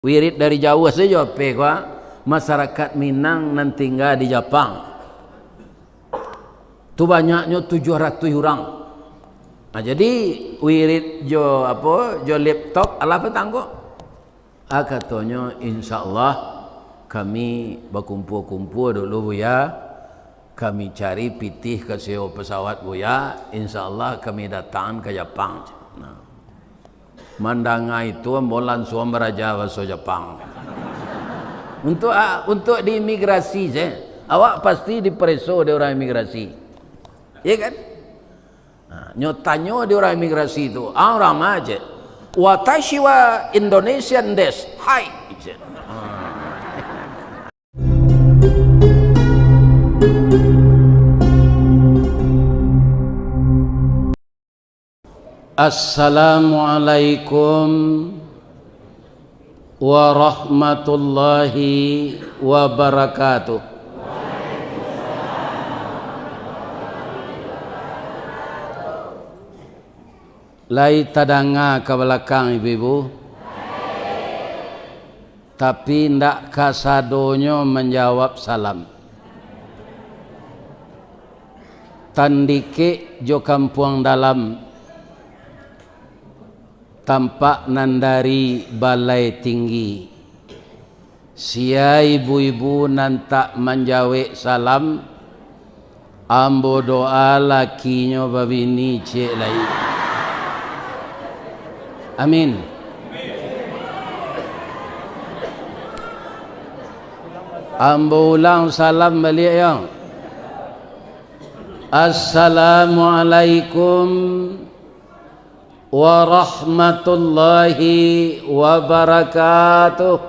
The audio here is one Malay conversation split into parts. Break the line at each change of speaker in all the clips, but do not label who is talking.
Wirid dari jauh saja pekwa masyarakat Minang nan tinggal di Jepang. Tu banyaknya 700 orang. Nah, jadi wirid jo laptop ala petanggo. Katanya insyaallah kami berkumpul-kumpul dulu ya. Kami cari pitih ke sewa pesawat ya. Insyaallah kami datang ke Jepang. Nah, mandanga itu ambulan suam raja bahasa Jepang. Untuk di imigrasi awak pasti diperiksa di orang imigrasi, ya kan? Nah, nyotanyo di orang imigrasi itu orang aja. Watashi wa Indonesian des, hai. Assalamualaikum warahmatullahi wabarakatuh. Lai tadanga ke belakang ibu-ibu, tapi ndak kasadonyo menjawab salam. Tandike jo kampuang dalam tampak nandari balai tinggi. Sia ibu-ibu nantak menjawab salam, ambo doa lakinya babini cek lai. Amin. Ambo ulang salam balik ya. Assalamualaikum warahmatullahi wabarakatuh.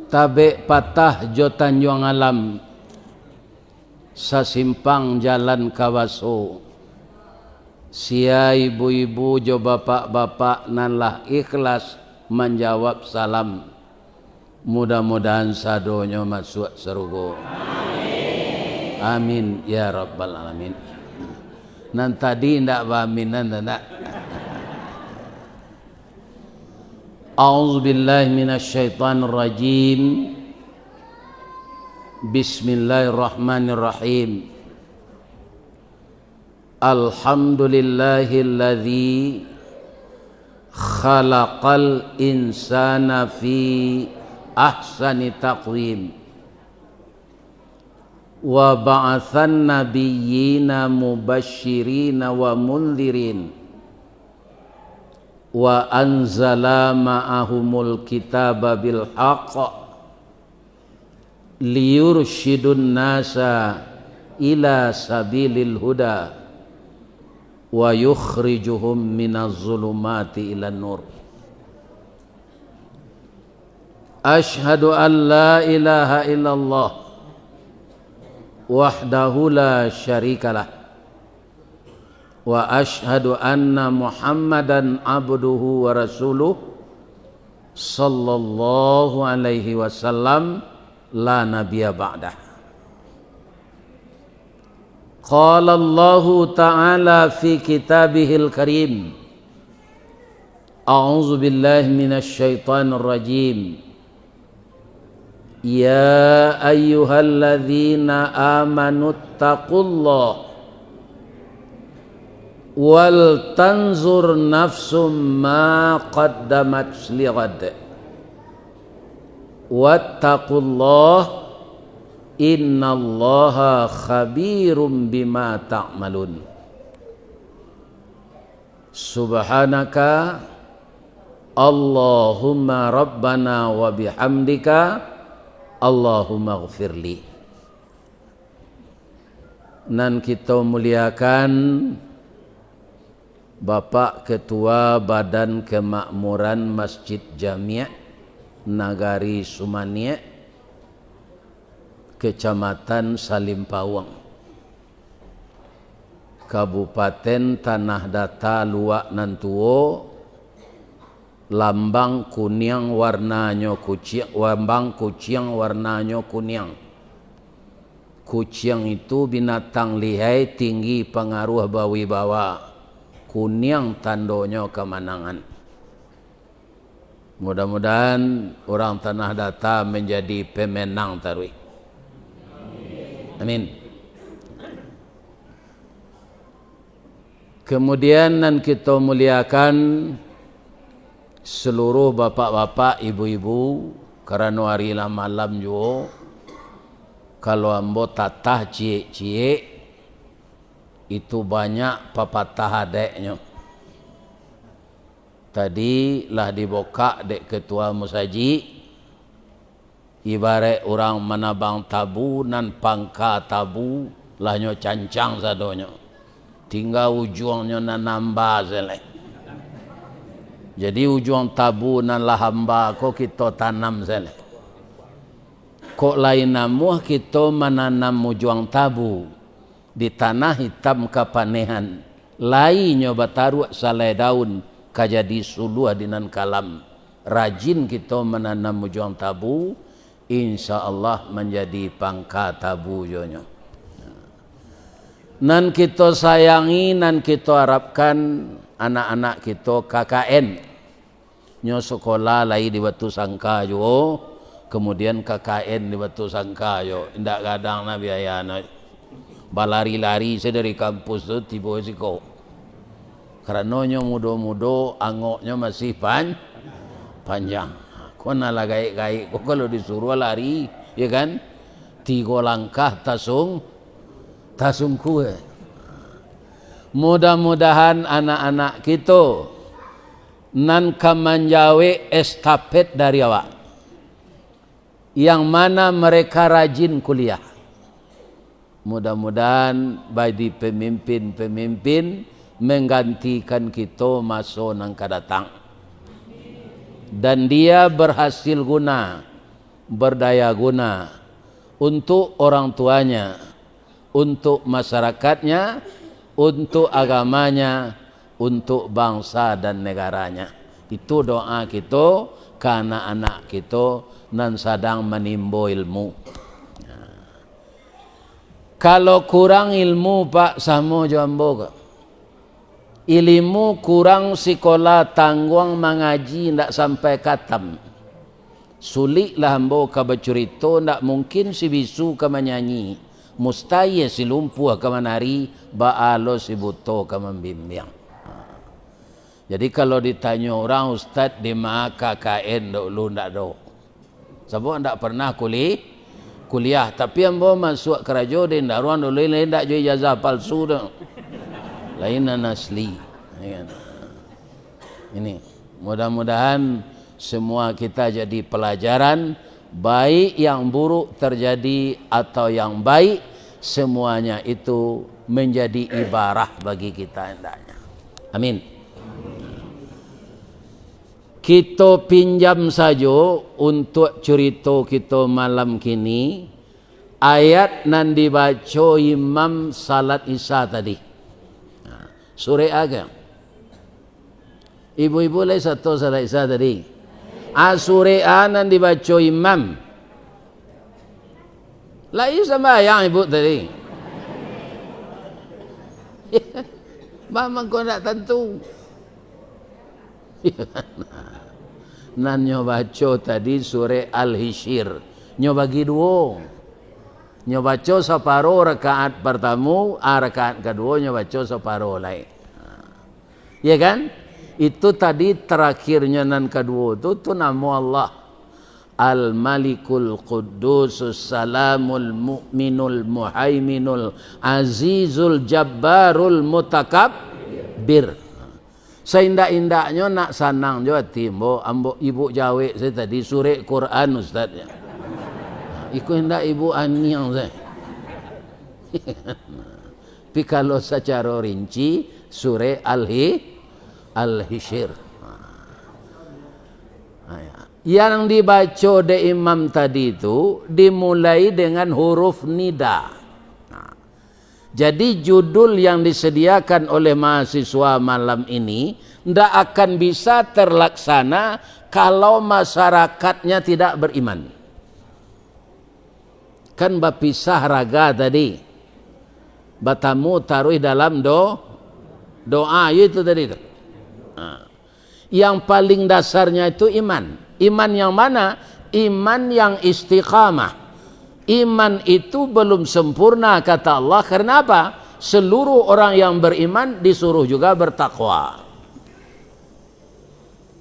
Tabe patah jo Tanjung Alam, sasimpang jalan Kawaso. Sia ibu-ibu jo bapak-bapak nanlah ikhlas menjawab salam. Mudah-mudahan sadonyo masuk surga. Amin ya rabbal alamin. Nan tadi ndak baminan ndak. A'udzu billahi minasyaitonir rajim. Bismillahirrahmanirrahim. Alhamdulillahilladzi khalaqal insana fi ahsani taqwim. Wa ba'athan nabiyyina mubashshirina wa mundhirin wa anzala ma'ahumul kitaba bil haqq liyurshidun nasa ila sabilil huda wa yukhrijuhum minaz zulumati ilan nur. Ashhadu an la ilaha illallah wahdahu la syarikalah wa ashhadu anna Muhammadan abduhu wa rasuluh sallallahu alaihi wasallam la nabiyya ba'dah. Qala Allahu ta'ala fi kitabihil karim, a'udzu billahi minasy syaithanir rajim. Ya ayyuhalladzina amanu taqullaha wal tanzur nafsum ma qaddamat lighad wattaqullaha innallaha khabirum bima ta'malun. Subhanaka Allahumma rabbana wa bihamdika Allahumma ghfirli. Nan kita muliakan Bapak Ketua Badan Kemakmuran Masjid Jami' Nagari Sumania, Kecamatan Salimpawang, Kabupaten Tanah Datar Luak Nantuo, lambang kuning warnanya kucing, lambang kucing warnanya kuning. Kucing itu binatang lihai, tinggi, pengaruh bawi bawa. kuning tandonyo kemenangan. Mudah-mudahan orang Tanah Datar menjadi pemenang tarwih. Amin. Kemudian nan kita muliakan seluruh bapak-bapak, ibu-ibu, kerana hari lah malam juga kalau ambo tatah cie-cie itu banyak papatah adeknya. Tadi lah dibuka dek ketua musaji, ibarat orang menabang tabu nan pangka tabu lahnyo cancang sadonyo, tinggal ujungnya nan nambah selek. Jadi ujung tabu nan lah hamba ko kita tanam selek. Kok lain namuh kita menanam ujung tabu di tanah hitam kapanehan, lainnya bataru salai daun kajadi suluh dinan kalam. Rajin kita menanam ujung tabu, insya Allah menjadi pangka tabu jonyo. Nan kita sayangi, nan kita harapkan anak-anak kita KKN nyo sekolah lai di Batu Sangka jo, kemudian KKN di Batu Sangka jo, indak kadang na biaya na balari-lari saya dari kampus tu tiba siko karena nyo mudo-mudo angoknya masih panjang. Kau nala gaik-gaik, kau kalau disuruh lari ya kan 3 langkah tasung kue. Mudah-mudahan anak-anak kita nan kamanjawe estafet dari awak, yang mana mereka rajin kuliah. Mudah-mudahan bagi pemimpin-pemimpin menggantikan kita masa nang kadatang, dan dia berhasil guna, berdaya guna untuk orang tuanya, untuk masyarakatnya, untuk agamanya, untuk bangsa dan negaranya. Itu doa kita karena anak kita nan sedang menimba ilmu. Kalau kurang ilmu Pak samo jambo ke? Ilmu kurang sekolah tangguang mengaji ndak sampai katam. Suliklah ambo ka bercerita, ndak mungkin si bisu ka menyanyi. Mustahil si lumpuh ka menari, baalo si buto ka membimbing. Jadi kalau ditanya orang ustaz di mana KKN dulu ndak do. Sebab ndak pernah kuliah, tapi ambo masuk kerja di daruan dulu lain ndak jual ijazah palsu dah. Lainan asli. Ini mudah-mudahan semua kita jadi pelajaran, baik yang buruk terjadi atau yang baik, semuanya itu menjadi ibarah bagi kita hendaknya. Amin. Kita pinjam saja untuk cerita kita malam kini ayat nan dibaca Imam salat Isya tadi. Surah agam. Ibu-ibu lagi satu salat Isya tadi. Surah nan dibaca imam. Lagi sembahyang ibu tadi. Memang kau tak tentu. Nan nyo baca tadi surah Al-Hishir. Nyo bagi 2. Nyo baca separuh rakaat pertama, rakaat kedua nyo baca separuh lain. Ya kan? Itu tadi terakhirnya nan kedua itu nama Allah. Al-Malikul Quddusus Salamul Mu'minul Muhaiminul Azizul Jabbarul Mutakabbir. Seindak-indaknya nak sanang jo timbo ambo ibu jawe saya tadi surah Quran ustaznya. Iku hendak ibu aniang saya. Tapi kalau secara rinci surah Al-Hishir. Yang dibaca de imam tadi itu dimulai dengan huruf nida. Jadi judul yang disediakan oleh mahasiswa malam ini tidak akan bisa terlaksana kalau masyarakatnya tidak beriman. Kan bapisah raga tadi. Batamu taruh dalam Doa itu tadi itu. Yang paling dasarnya itu iman. Iman yang mana? Iman yang istiqamah. Iman itu belum sempurna kata Allah. Karena apa? Seluruh orang yang beriman disuruh juga bertakwa.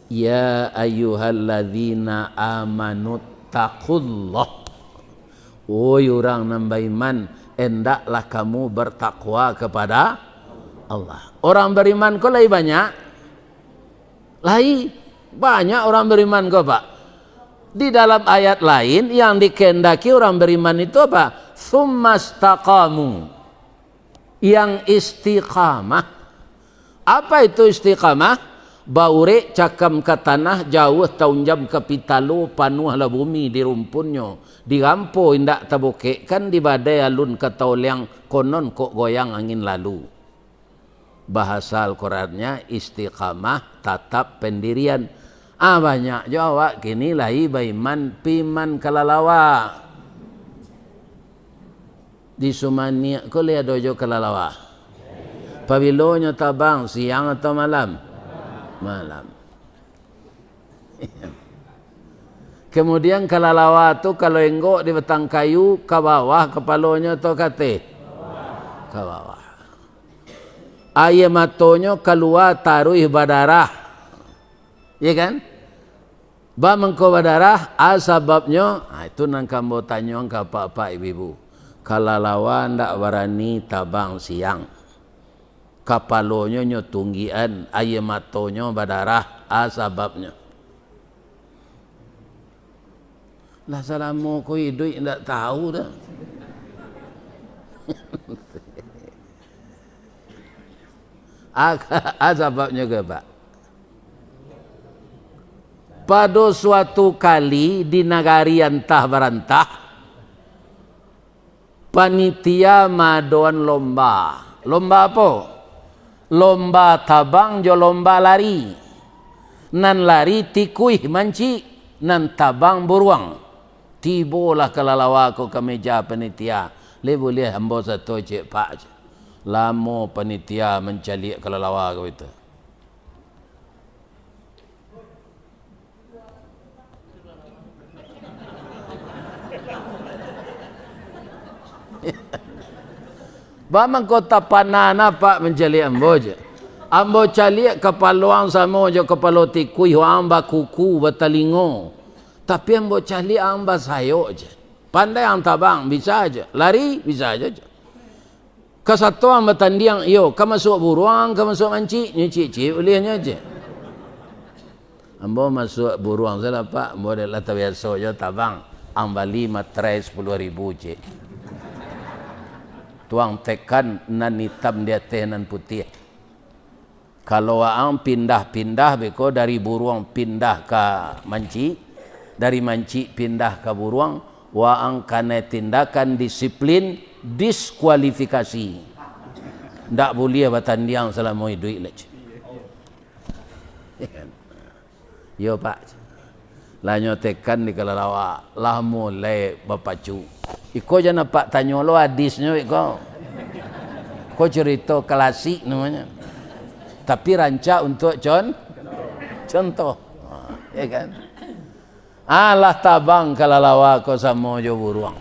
Ya ayyuhalladzina amanu taqullah. Wahai orang nambah iman, hendaklah kamu bertakwa kepada Allah. Orang beriman kok lebih banyak? Banyak orang beriman kok Pak. Di dalam ayat lain yang dikehendaki orang beriman itu apa? Tsumastaqamu. Yang istiqamah. Apa itu istiqamah? Baure cakam ke tanah jauh tahun jam ke pitalo panuhlah bumi di rumpunnya di rampo indak tabokek kan di badai alun ke tauliang konon kok goyang angin lalu. Bahasa Al-Qurannya istiqamah tatap pendirian. Banyak jawab kini lahi baiman piman kalalawa di Sumania ko lihat dojo kalalawa pabilonya tabang siang atau malam. Kemudian kalalawa tu kalau enggok di batang kayu ke bawah kepalanya atau kate ke bawah. Ayam matonya keluar taruh badarah, ya kan? Ba mengko badarah, sebabnya. Itu nang kamu tanya ke pak ibu. Kalalawa ndak berani tabang siang. Kapalonya nyotunggian, ayam matonya badarah, sebabnya. Lah salamu ko hidup ndak tahu dah. Sebabnya ke Pak? Pada suatu kali di negari antah barantah, panitia madoan lomba. Lomba apa? Lomba tabang jo lomba lari. Nan lari tikuih manci, nan tabang buruang. Tibolah kalalawa ko ke meja panitia. Le boleh ambo satu cek pak je. Lamo panitia mencari kalalawa ko itu. Bamang kota panana pak mencari ambo je. Ambo cari kepaluang sama je kepalo tikui amba kuku batalingo. Tapi ambo cari amba sayo je. Pandai ang tabang bisa aja, lari bisa aja. Kesatu amba tandiang yo, ka masuk buruang, ka masuk manci, nyuci ulihnya aja. Ambo masuk buruang saya pak, ambo adalah biasa je tabang. Amba 5 tray 10.000 je. Tuang tekan nan hitam dia teh nan putih. Kalau ang pindah-pindah beko dari buruang pindah ke manci, dari manci pindah ke buruang, waang kane tindakan disiplin diskualifikasi. Ndak boleh batandiang selama hidup lagi. Yo pak, lanyo tekan di kalalawa, lah mulai bapacu. Iko jangan pak tanya lo hadisnya iko. Ko cerita klasik namanya. Tapi rancak untuk contoh. Ya kan? Allah tabang kalalawa ko samo jo buruang.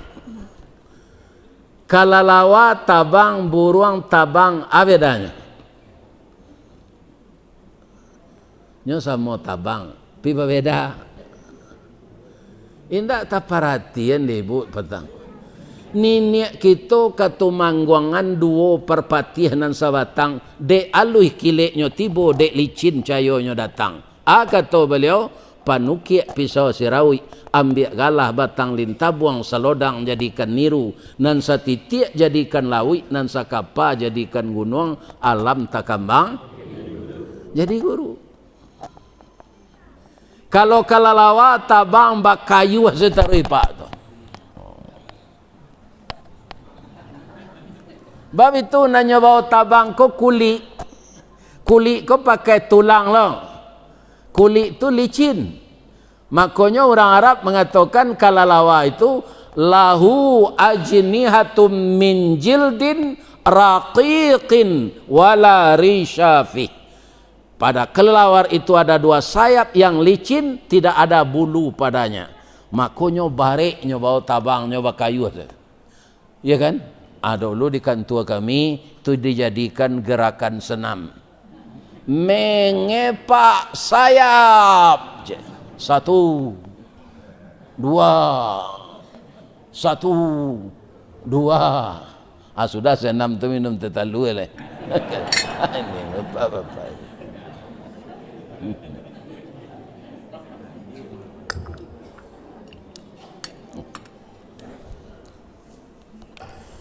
Kalalawa tabang buruang tabang abedanya. Nyo samo tabang, pi beda. Indak tak perhatian deh bu petang. Niniak kita katumangguangan duo perpatihanan sabatang de aluh kileknya tibo de licin cayonya datang. Kata beliau panukiak pisau sirawi ambil galah batang lintah buang salodang jadikan niru nan satitiak jadikan lawi nan sakapa jadikan gunung alam takambang jadi guru. Kalau kalalawa tabang bak kayu setaruh pak tu. Bab itu nanya bawa tabang ko kulit. Kulit ko pakai tulang loh. Kulit itu licin. Makanya orang Arab mengatakan kalalawa itu lahu ajnihatum min jildin raqiqin wala rishafi. Pada kelelawar itu ada dua sayap yang licin, tidak ada bulu padanya. Makanya barek nyoba tabang nyoba kayu. Ya kan? Dulu di kantor kami itu dijadikan gerakan senam. Mengepak sayap. 1, 2, 1, 2. Sudah senam tu minum tetalu lah. Ini apa-apa.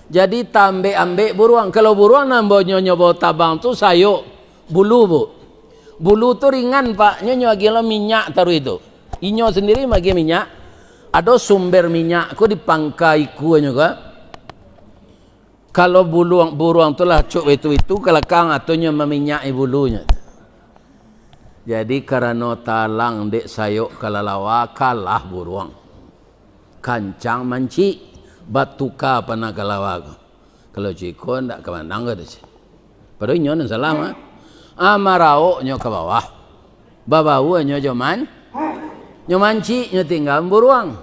Jadi tambah-ambek buruang. Kalau buruang nambah nyoba tabang tu sayuk bulu bu. Bulu tu ringan pak. Nyonya lagi lo minyak taruh itu. Inyo sendiri bagi minyak. Ada sumber minyak ku di pangkai ku juga. Kalau buruang tu lah cuk itu kelakang atau nyo meminyaki bulunya. Jadi karena talang dek sayuk kalalawa kalah buruang. Kancang manci. Batuka panah kalawago. Kalau ciko ndak kemandang ke desi. Padahal nyo salah amarao nyo ke bawah. Babau nyo joman. Nyo manci nyo tinggal buruang.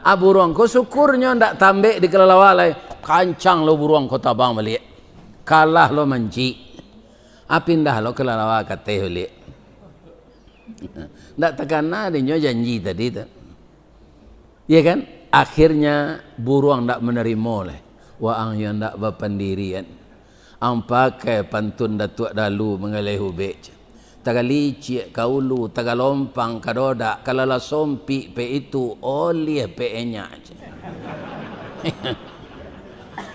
Buruang ko syukur nyo ndak tambek di kelalawalai. Kancang lo buruang ko tabang balik. Kalah lo manci. Pindah lo kelalawa kateh balik. Ndak tekana di nyo janji tadi tu. Iya kan? Akhirnya buruang tak menerima leh. Waang yang tak berpendirian. Ang pakai pantun datuk dalu mengalih hubek. Tagali cik kaulu, tagalompang kadoda, kalala sompi pe itu oleh pe enya.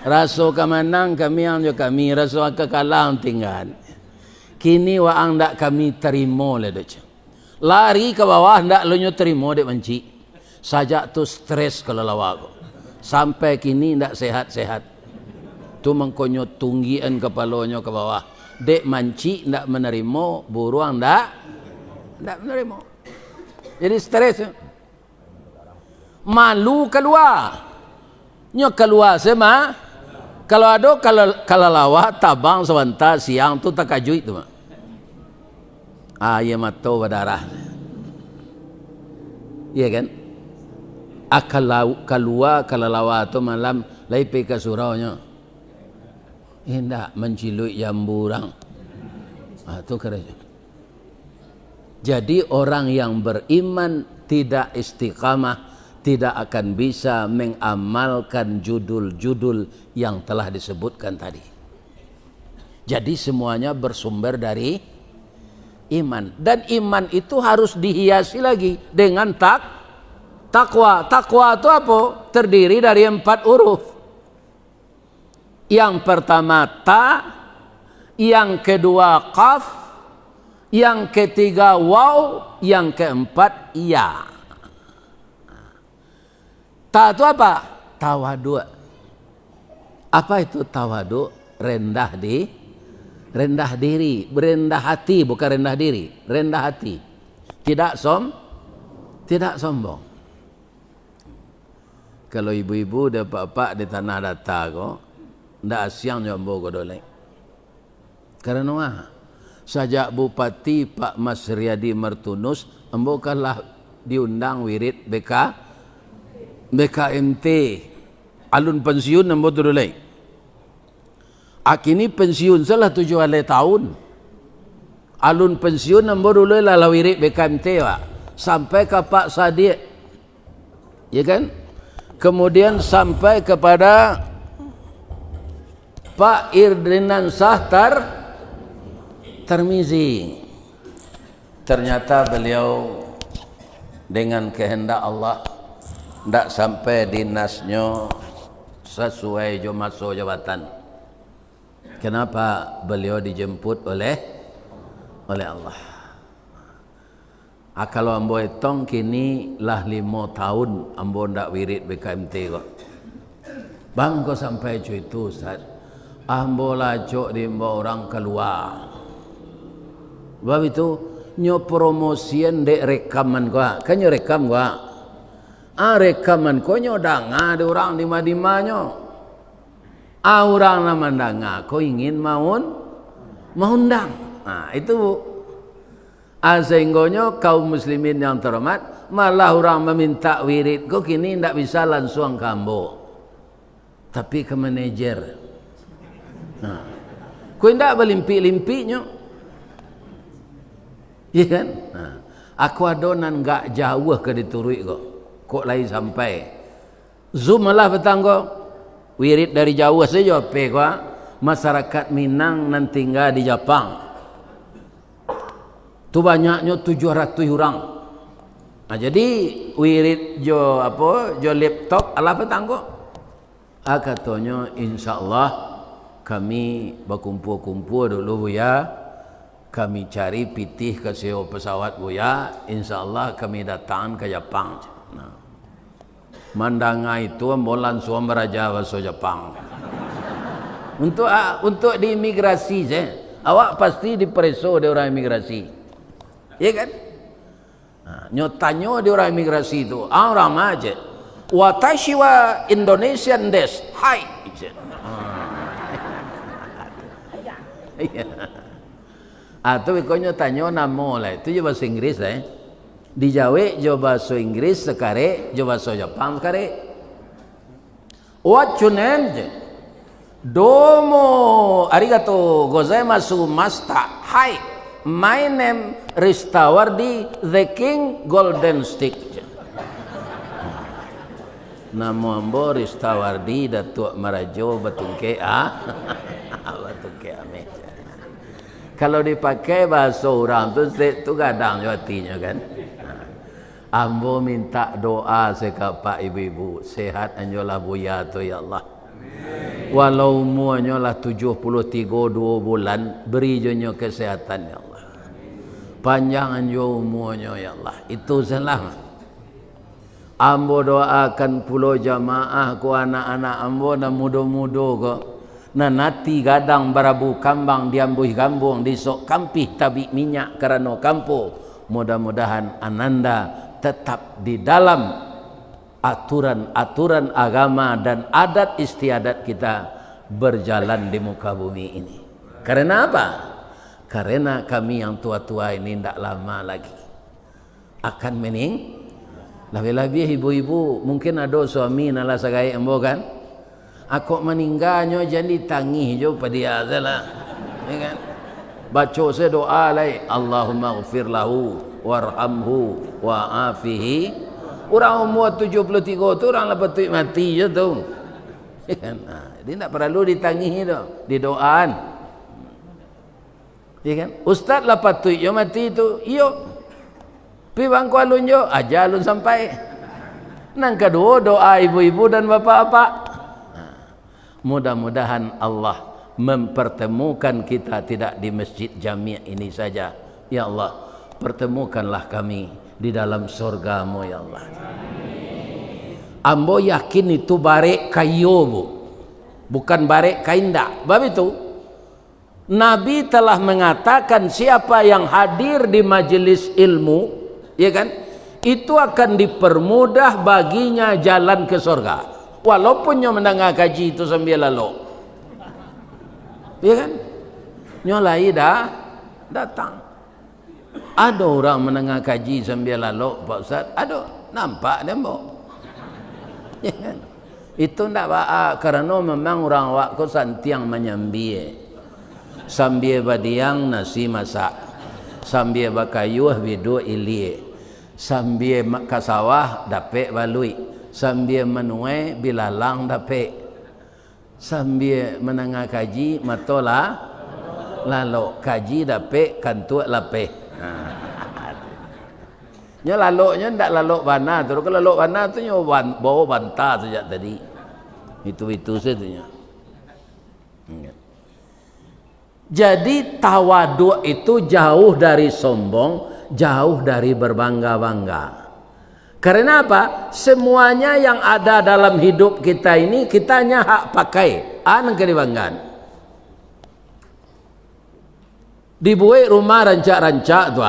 Raso kamanang kami ang jo kami, raso kekalang tinggal. Kini waang tak kami terima leh dek. Lari ke bawah tak lo nyo terima dek manci. Sajak tu stres kelelawago. Sampai kini tidak sehat-sehat. Tu mengkonyo tunggian kepalanya ke bawah. Dek manci tidak menerima, buruang tidak menerima. Jadi stres. Malu keluar. Nyo keluar sema. Kalau ada kalalawa tabang sebentar siang tu tak kaju itu mah. Ia matau berdarah. Iya kan? Keluar kalalawa tu malam laipe ke suraunya. Hendak mencilui jamburang. Itu kerja. Jadi orang yang beriman tidak istiqamah tidak akan bisa mengamalkan judul-judul yang telah disebutkan tadi. Jadi semuanya bersumber dari iman. Dan iman itu harus dihiasi lagi dengan takwa. Takwa itu apa? Terdiri dari 4 huruf. Yang pertama ta, yang kedua qaf, yang ketiga waw, yang keempat ya. Ta itu apa? Tawadu. Apa itu tawadu? Rendah diri, rendah hati, bukan rendah diri, rendah hati. Tidak sombong. Kalau ibu-ibu dan bapak di tanah datar kok, ndak asyang nyombo ko dole. Karena sajak Bupati Pak Mas Riyadi Martunus embokanlah diundang wirid BKMT alun pensiun embo tu dole. Akini pensiun salah 7 tahun. Alun pensiun embo dulu lah wirid BKMT Pak. Sampai ke Pak Sadiq. Ya kan? Kemudian sampai kepada Pak Irdinan Sahtar Termizi. Ternyata beliau dengan kehendak Allah tidak sampai dinasnya sesuai masuk jabatan. Kenapa? Beliau dijemput oleh Allah. Kalau ambo etong kini lah 5 tahun ambo ndak wirid BKMT kok. Bang kok sampai cu itu Ustaz. Ambo lacok di orang keluar. Sebab itu nyo promosian dek rekaman gua. Kan nyo rekam gua. Rekaman ko nyo danga ada orang di madimanya. Orang namandang aku ingin mengundang. Nah, itu sehingga kaum muslimin yang terhormat, malah orang meminta wirid kok kini tidak bisa langsung kambo, tapi ke manajer. Nah, kau tidak berlimpi-limpinya, iya kan? Nah, aku adonan gak jauh ke diturui kok lagi sampai zoom malah betanggo wirid dari jauh saja masyarakat Minang nan tinggal di Jepang. Tu banyaknya 700 orang. Nah, jadi wirid jo laptop ala petanggo. Katanya insyaallah kami berkumpul-kumpul dulu ya. Kami cari pitih ke sewa pesawat buya. Insyaallah kami datang ke Jepang. Nah, mandanga itu ambulan suam raja bahasa Jepang. Untuk di imigrasi awak pasti dipreso di orang imigrasi. Ya kan? Nah, nyotanyo di orang imigrasi itu, orang aja. Watashi wa Indonesian des. Hai. Atau ikonyo tanyo namo lah. Itu juga bahasa Inggris Di Jawa juga bahasa Inggris sekare, juga bahasa Jepang sekare. What your name? Domo arigato gozaimasu master. Hai. My name Ristawardi the King Golden Stick. Namo ambo Ristawardi Datuk Marajo Batungke Batungke ame. Kalau dipakai bahasa orang tu kadang artinya kan. Ambo minta doa sekapa ibu-ibu sehat anjolah buya tu ya Allah. Walau umurnya lah 73 2 bulan, beri jonyo kesehatan ya Allah. Panjangan jo umurnya ya Allah. Itu salah. Ambo doakan pulau jamaah ku anak-anak ambo na mudo-mudo ko. Na nati gadang barabu kambang diambuh gambung disok kampih tabi minyak karena kampo. Mudah-mudahan ananda tetap di dalam aturan-aturan agama dan adat istiadat kita berjalan di muka bumi ini. Karena apa? Karena kami yang tua-tua ini tidak lama lagi akan mening. Lebih-lebih ibu-ibu mungkin ada suami nala sagai embo kan. Aku meninggalnya jadi tangih jo pada azalah. Ya kan? Baca saya doa lai Allahumma ghfir lahu warhamhu wa'afihi. Orang umur 73 tu orang lepas tu mati je tu. Ya kan? Dia tak perlu ditangihi tu, didoaan. Ya kan? Ustaz lepas tu yo mati tu, iyo. Pi bangku alun yo, aja alun sampai. Nang kedua doa ibu-ibu dan bapak-bapak. Mudah-mudahan Allah mempertemukan kita tidak di masjid jami' ini saja. Ya Allah, pertemukanlah kami di dalam surga-Mu ya Allah. Ambo yakin itu barek kayu bu, bukan barek kainda. Bab itu Nabi telah mengatakan siapa yang hadir di majelis ilmu, ya kan, itu akan dipermudah baginya jalan ke surga. Walaupun nyo mendengar kaji itu sambil lalu, ya kan, nyolai dah datang. Ada orang mendengar kaji sambil lalu, Pak Ustaz, ada nampak dia mbok. Ya kan? Itu tidak baik karena memang orang waktu santiang menyambi. Sambil badiang nasi masak, sambil bakayuh bidu ilie, sambil kasawah dapek balui, sambil menuai bilalang dapek, sambil menengah kaji matola lalu kaji dapek kantuk lapeh. Nya laloknya ndak lalok bana tu, kalau lalok bana tu nyo bawa bantah sejak tadi. Itu saja. Jadi tawaduk itu jauh dari sombong, jauh dari berbangga-bangga. Karena apa? Semuanya yang ada dalam hidup kita ini kitanya hak pakai. Anang kedibanggaan. Dibuat rumah rancak-rancak tu,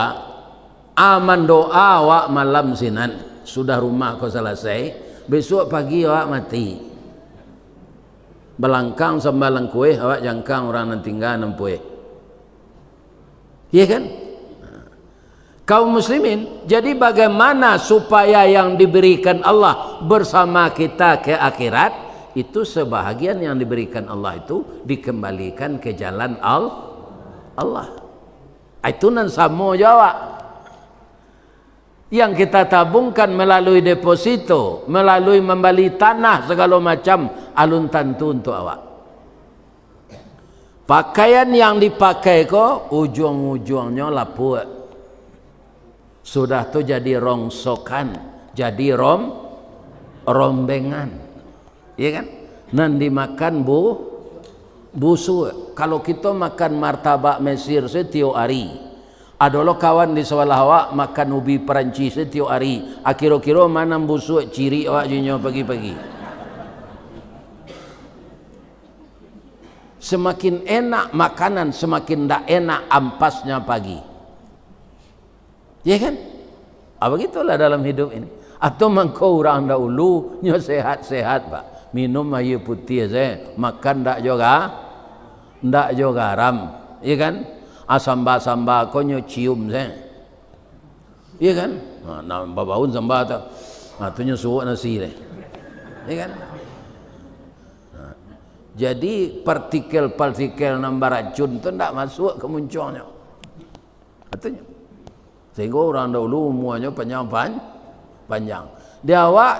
aman doa awak malam sinan. Sudah rumah kau selesai, besok pagi awak mati. Belangkang sambalang kue, awak jangkang orang nan tinggal nempue. Iya kan? Kaum muslimin, jadi bagaimana supaya yang diberikan Allah bersama kita ke akhirat, itu sebahagian yang diberikan Allah itu dikembalikan ke jalan Allah. Itu nan samo Jawa. Yang kita tabungkan melalui deposito, melalui membeli tanah segala macam, alun tantu untuk awak. Pakaian yang dipakai kok ujung-ujungnya lapuk. Sudah tu jadi rongsokan, jadi rombengan, ya kan? Nan dimakan busuk. Kalau kita makan martabak Mesir setiap hari, adolo kawan di sebelah awak makan ubi Perancis setiap hari, akhir-akhir mana busuk ciri awak junyo pagi-pagi. Semakin enak makanan, semakin tak enak ampasnya pagi. Ya kan? Begitulah dalam hidup ini. Atau mangkau orang dahulu nyo sehat-sehat pak, minum air putih saya, makan ndak juga garam, ya kan? Samba konyo cium saya, ya kan? Nah babaun samba tu, tu nyo suuk nasi deh, ya kan? Jadi partikel-partikel nambah racun tu ndak masuk ke muncungnya, katanya. Sehingga orang dahulu umuannya panjang. Dia awak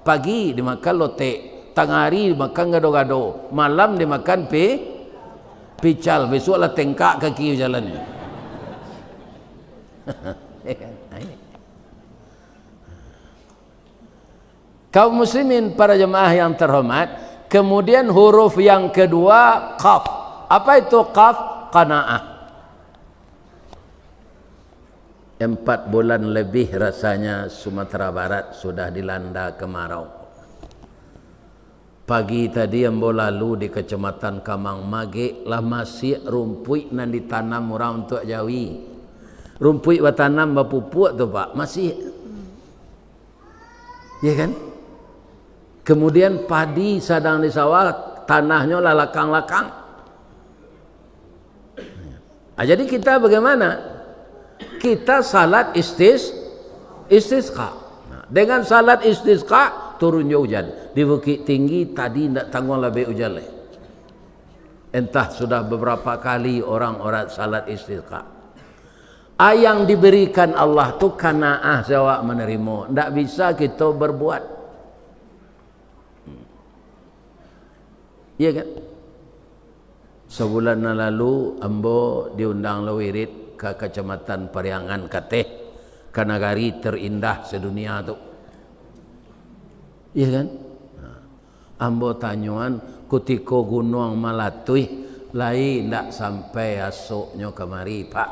pagi dimakan lote, tengah hari dimakan gado-gado, malam dimakan pical, besoklah tengkak kaki jalannya. Kaum muslimin para jemaah yang terhormat, kemudian huruf yang kedua qaf. Apa itu qaf? Qanaah. 4 bulan lebih rasanya Sumatera Barat sudah dilanda kemarau. Pagi tadi yang lalu di Kecamatan Kamang Mage lah masih rumput nan ditanam orang untuk Jawi. Rumput batanam bapupuk tu pak masih, ya kan? Kemudian padi sadang di sawah, tanahnya lah lakang-lakang. Jadi kita bagaimana? Kita salat istisqa. Dengan salat istisqa turunnya hujan. Di Bukit Tinggi tadi tidak tanggung lebih hujan leh. Entah sudah beberapa kali orang salat istisqa. Yang diberikan Allah tu kanaah jawab menerima. Tidak bisa kita berbuat. Iya kan? Sebulan lalu ambo diundang lewirid ke Kecamatan Pariangan Kateh, ke nagari terindah sedunia tu, iya kan? Ambo tanyuan kutiko gunung Malatui lain ndak sampai asoknya kemari pak.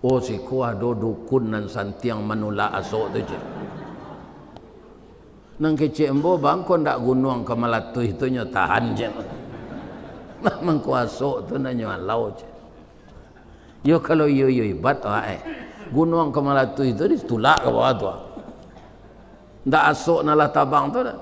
Oh si kuado dukun nan santiang manula asok tu je. Nang kecik ambo bangko ndak gunung ke Malatui tu nyo tahan je. Memang kuasok tu nanya lau je. Yo kalau yo ibat gunung ke Malatui itu ditulak ke bawah tu. Ndak asok nalah tabang tu dah.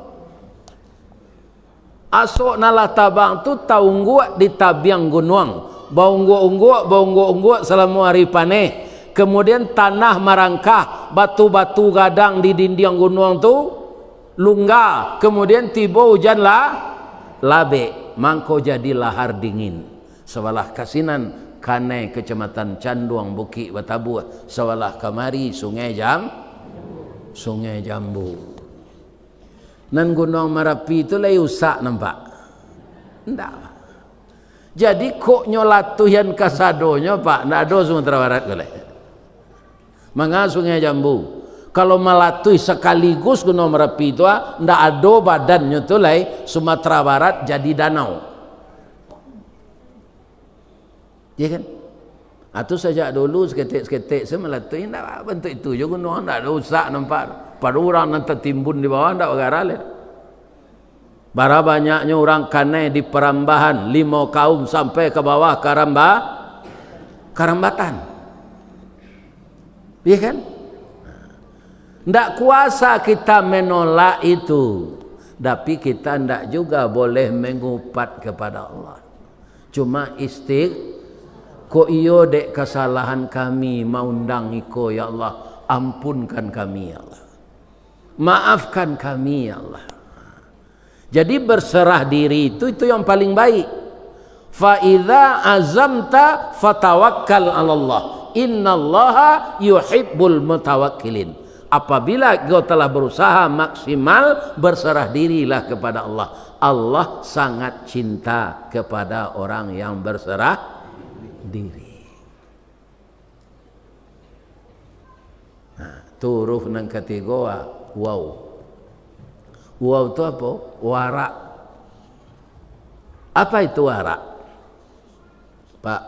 Asok nalah tabang tu taungguak di tabiang gunung. Baungguak selama hari paneh. Kemudian tanah marangkah, batu-batu gadang di dinding gunung tu lunga. Kemudian tiba hujan labe, mangko jadi lahar dingin. Sebelah kasinan Kanai Kecamatan Canduang Bukit Batabu, sebelah kamari Sungai Jambu. Nan Gunung Merapi itu lagi usak nampak. Ndak. Jadi kok nyolatuhan kasadonya pak, ndak ada Sumatera Barat boleh. Mangga Sungai Jambu. Kalau melatui sekaligus Gunung Merapi itu ndak ada badannya tu lagi Sumatera Barat jadi danau. Ya kan? Atau sejak dulu seketik saya melatui ndak bentuk itu juga gunung ndak ada usak nampak. Pada orang nanti tertimbun di bawah ndak bergara leh. Bara banyaknya orang Kanai di Perambahan 5 kaum sampai ke bawah Karambatan. Iya kan? Ndak kuasa kita menolak itu. Tapi kita tidak juga boleh mengupat kepada Allah. Cuma ko iyo dek kesalahan kami maundang iko ya Allah, ampunkan kami ya Allah, maafkan kami ya Allah. Jadi berserah diri itu yang paling baik. Fa idza azamta fatawakkal 'ala Allah, innallaha yuhibbul mutawakkilin. Apabila kau telah berusaha maksimal, berserah dirilah kepada Allah. Allah sangat cinta kepada orang yang berserah diri. Nah, turuh nang ketiga wow. Wow itu apa? Warak. Apa itu warak? Pak,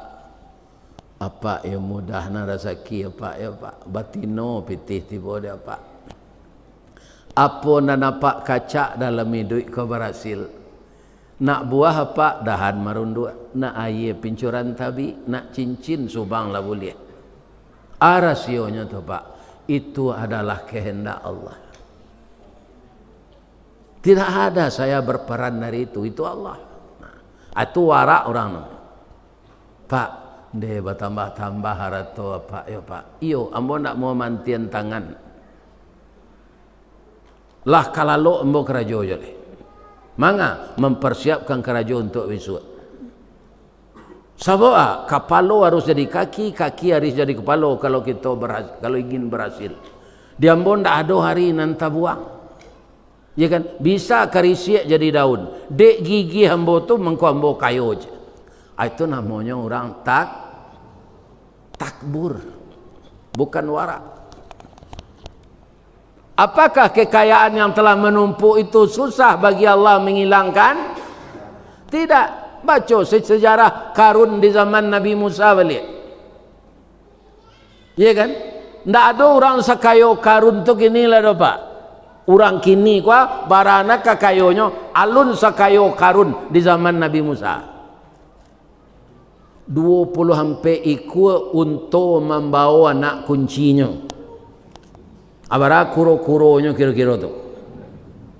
apa yang mudah na rezeki ya Pak, ya Pak, batino pitih tiba dia Pak. Apa na nampak kaca dalam hidup kau berhasil. Nak buah apa dahan marundu, nak air pincuran tabi, nak cincin subang lah boleh. Rasionya tu Pak, itu adalah kehendak Allah. Tidak ada saya berperan dari itu Allah. Nah, itu warak orang. Pak, dia bertambah-tambah harato apa ya Pak. Iyo, ambo nak mau mantian tangan. Lah kalau ambo kerajo je. Manga mempersiapkan kerajo untuk wisuat. Saboa kapalo harus jadi kaki, kaki harus jadi kepala kalau kita kalau ingin berhasil. Di ambo ndak ada hari nanta buang. Ya kan? Bisa karisiak jadi daun. Dek gigi ambo tu mengko ambo kayu je. Itu namanya orang takbur, bukan warak. Apakah kekayaan yang telah menumpuk itu susah bagi Allah menghilangkan? Tidak. Baca sejarah Karun di zaman Nabi Musa balik. Ya kan? Tidak ada orang sekayo Karun tu kini lah Pak. Orang kini kuah barana kakayonya alun sekayo Karun di zaman Nabi Musa. 20 sampai ikut untuk membawa anak kuncinya. Abara kuro-kuronya kira-kira tu.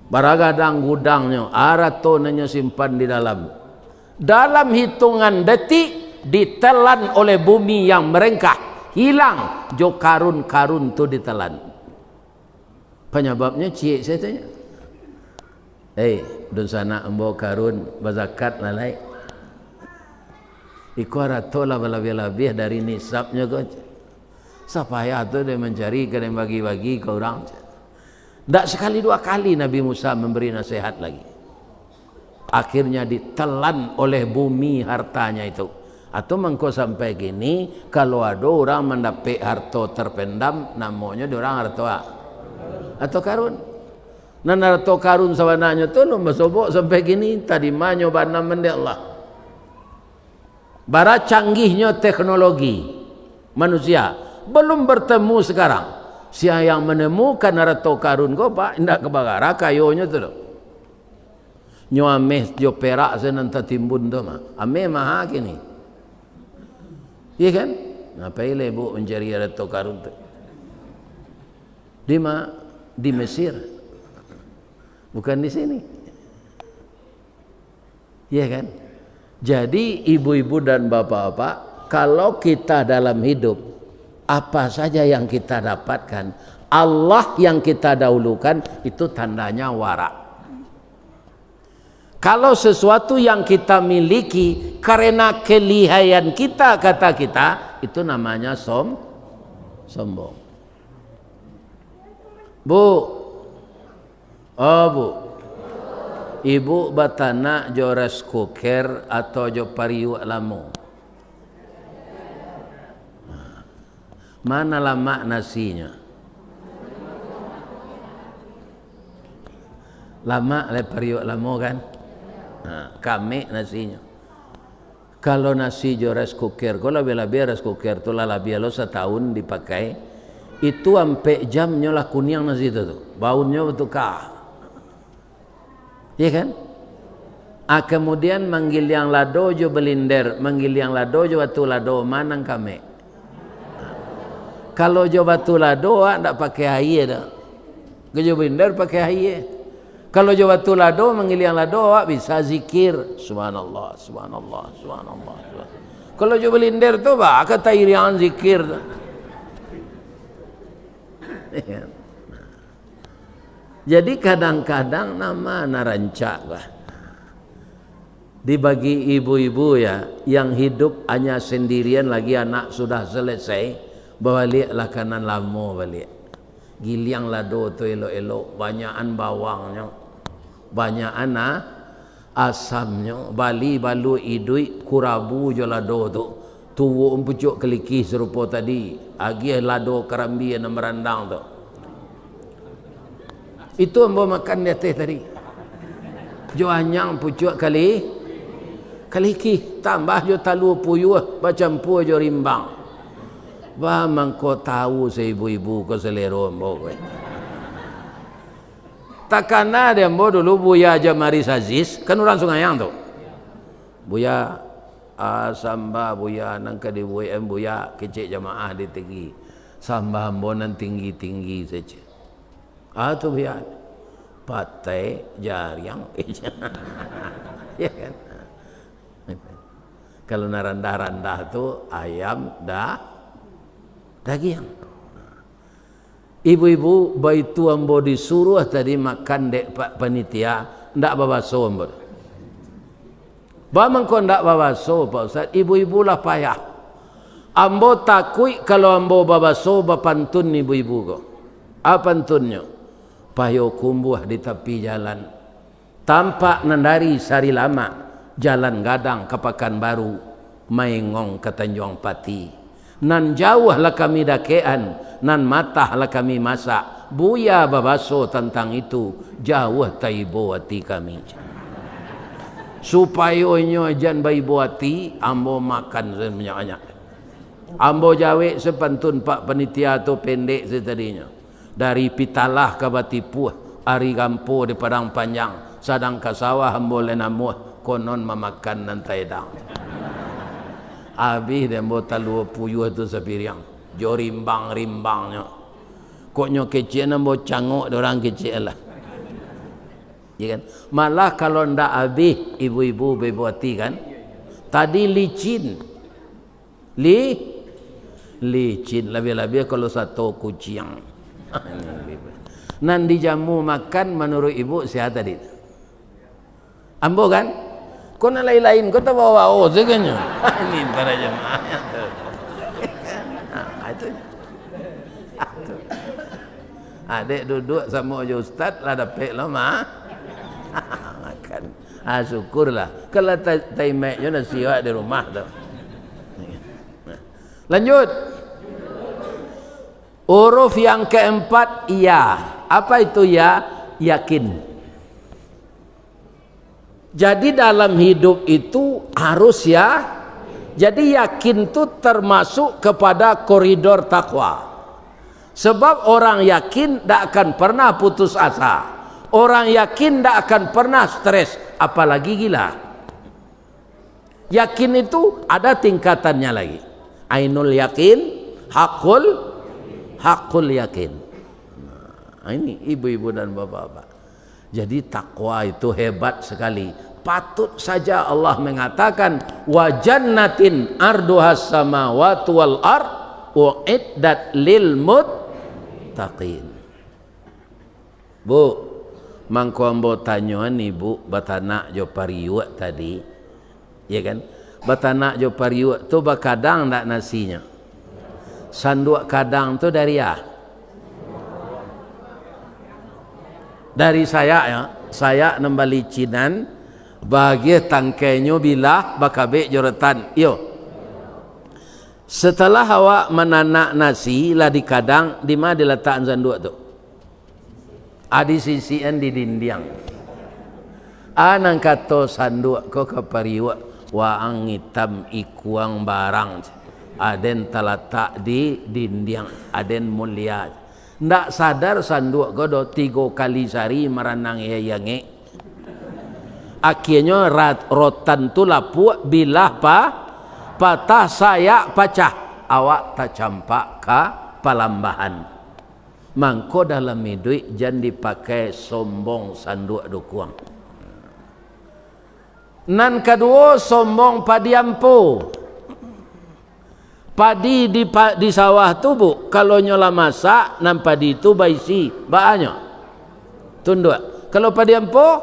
Baragadang gudangnya, arato nanya simpan di dalam. Dalam hitungan detik ditelan oleh bumi yang merengkah, hilang jo karun-karun tu ditelan. Penyebabnya cik saya tanya. Dun sana embo karun bazakat lalai. Iku arato lah lebih-lebih dari nisabnya kau. Supaya tu dia mencari kena bagi-bagi ke orang. Tak sekali dua kali Nabi Musa memberi nasihat lagi. Akhirnya ditelan oleh bumi hartanya itu. Atau mengko sampai gini, kalau ada orang mendapat harta terpendam, namanya orang harta atau karun. Nan harta karun sebenarnya tu lomba sobok sampai gini tadi manyo bana mende Allah. Bara canggihnya teknologi manusia belum bertemu sekarang. Siapa yang menemukan harta karun ko Pak, indak kebagara kayonya tu. Nyo ameh jo perak senanta timbun tu mah. Ameh maha kini. Iya kan? Ngapain ibu mencari harta karun tu? Di Mesir. Bukan di sini. Iya kan? Jadi ibu-ibu dan bapak-bapak, kalau kita dalam hidup apa saja yang kita dapatkan, Allah yang kita dahulukan, itu tandanya warak. Kalau sesuatu yang kita miliki karena kelihayan kita, kata kita, itu namanya sombong. Bu, ibu batana jo rice cooker atau jo pariu lamu. Mana lama nasinya? Lama le pariu lamu kan? Kami nasinya. Kalau nasi jo rice cooker, kalau bela-bela rice cooker tu lah bialo setahun dipakai, itu sampai jamnya lah kuning nasi itu tu, baunya betul kah? Iya kan? Kemudian manggil yang lado jo belinder, manggil yang lado jo batu lado manang kami. Kalau jo batu lado tak pakai air dah. Kejo belinder pakai air. Kalau jo batu lado mengiliang lado awak bisa zikir subhanallah subhanallah subhanallah. Kalau jo belindir tu ba kata iriang zikir. Jadi kadang-kadang nama narancak lah. Dibagi ibu-ibu ya yang hidup hanya sendirian lagi anak sudah selesai baliklah kanan lamo balik. Giliang lado tu elok-elok, banyakan bawangnya, banyakan asamnya, bali balu idui kurabu jo lado tu. Tuwo empucuk keliki serupa tadi, agi lado kerambi yang merandang tu. Itu ambo makan dia teh tadi. Jo anyang pucuk kaliki tambah jo talu puyuh bacampur jo rimbang. Bah mangko tahu seibu-ibu ko selero ambo kowe. Takana dia ambo dulu Buya Jamaris Aziz, kan orang Sungayang tu. Buya samba Buya nang ka di Buya kecek jamaah di tinggi. Samba ambo nan tinggi-tinggi saja. Tu Buya patai jariang. Ya kan? Kalau narandah-randah tu ayam daging. Ibu-ibu baitu ambo disuruh tadi makan dek pak panitia ndak babaso ambo. Ba mangko ndak babaso Pak Ustaz, ibu-ibu lah payah. Ambo takui kalau ambo babaso bapantun ibu-ibu ko. Apa pantunnya? Payo kumbuh di tepi jalan. Tampak nandari sari lama jalan gadang ke Pekanbaru, maingong ke Tanjung Pati. Nan jauh lah kami dakean, nan matah lah kami masak. Buya babaso tentang itu, jauh taibo hati kami. Supaya nyo jan baibo hati, ambo makan sebanyak-banyak. Ambo jawe sepantun pak panitia tu pendek setadinya. Dari Pitalah ke Batipuh, Ari Gampo di Padang Panjang, sadang ke sawah ambo lenamuh, konon memakan nan taedang. Habis dia ambo talu puyuh tu sepiriang. Jo rimbang-rimbangnya. Koknya kecil ambo canguk orang kecil lah. Ya kan? Malah kalau ndak habis ibu-ibu bebuati kan. Tadi licin. Licin lebih-lebih kalau satu kucing. Nan dijamu makan menurut ibu sihat tadi. Ambo kan? Kau nak lain-lain, kau tak bawa seganya. Ini para jemaah. Itu. Adik duduk sama ustaz lah dapat lama. Makan. Syukurlah. Kalau taimeknya nasi awak di rumah tu. Lanjut. Huruf yang keempat ya. Apa itu ya? Yakin. Jadi dalam hidup itu harus ya. Jadi yakin itu termasuk kepada koridor takwa. Sebab orang yakin tidak akan pernah putus asa. Orang yakin tidak akan pernah stres, apalagi gila. Yakin itu ada tingkatannya lagi. Ainul yakin, hakul yakin. Nah, ini ibu-ibu dan bapak-bapak. Jadi takwa itu hebat sekali. Patut saja Allah mengatakan wa jannatin arduhas samawati wal ard uiddat lil muttaqin. Bu, mangko ambo tanyoan ibu batanak jo pariuk tadi. Ya kan? Batanak jo pariuk tu bakadang ndak nasinya. Sanduk kadang tu dari ya. Dari saya ya, saya nembali cinan bagi tangkainya bilah bakabe joretan. Yo. Setelah awak menanak nasi lah di kadang, di mana diletakkan sanduk tu? Adi sisian di dinding. Anang kato sanduk ko kapariwa waang hitam ikuang barang. Aden talatak di dinding, aden mulia. Ndak sadar sanduk godo 3 kali sehari meranang yange. Akhirnya rotan tu lapuk bilah patah saya pacah awak tak campak ka palambahan. mangko dalam duit jangan dipakai sombong sanduk dukuang. Nan kedua sombong padiampo. Padi di sawah tu bu, kalau nyola masak nan padi tu baisi baanyo tunduk. Kalau padiampo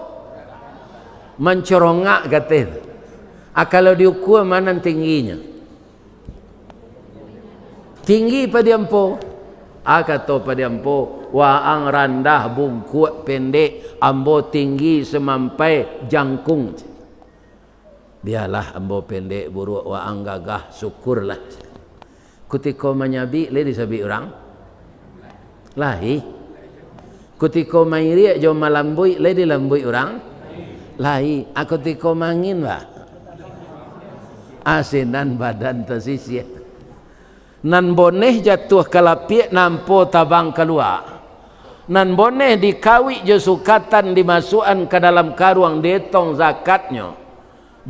mencorongak kata. Kalau diukur mana tingginya? Tinggi padiampo. Kata padiampo, waang randah bungkuk pendek, ambo tinggi semampai jangkung. Biarlah ambo pendek buruk waang gagah, syukurlah. Kutiko menyabi le disabi orang lahi. Kutiko mairi jo malambui le dilambui orang lahi. Aku tiko mangin ba asinan badan tersisih. Nan boneh jatuh kalapik nampo tabang keluar. Nan boneh dikawi jo sukatan dimasukan ke dalam karuang detong zakatnya.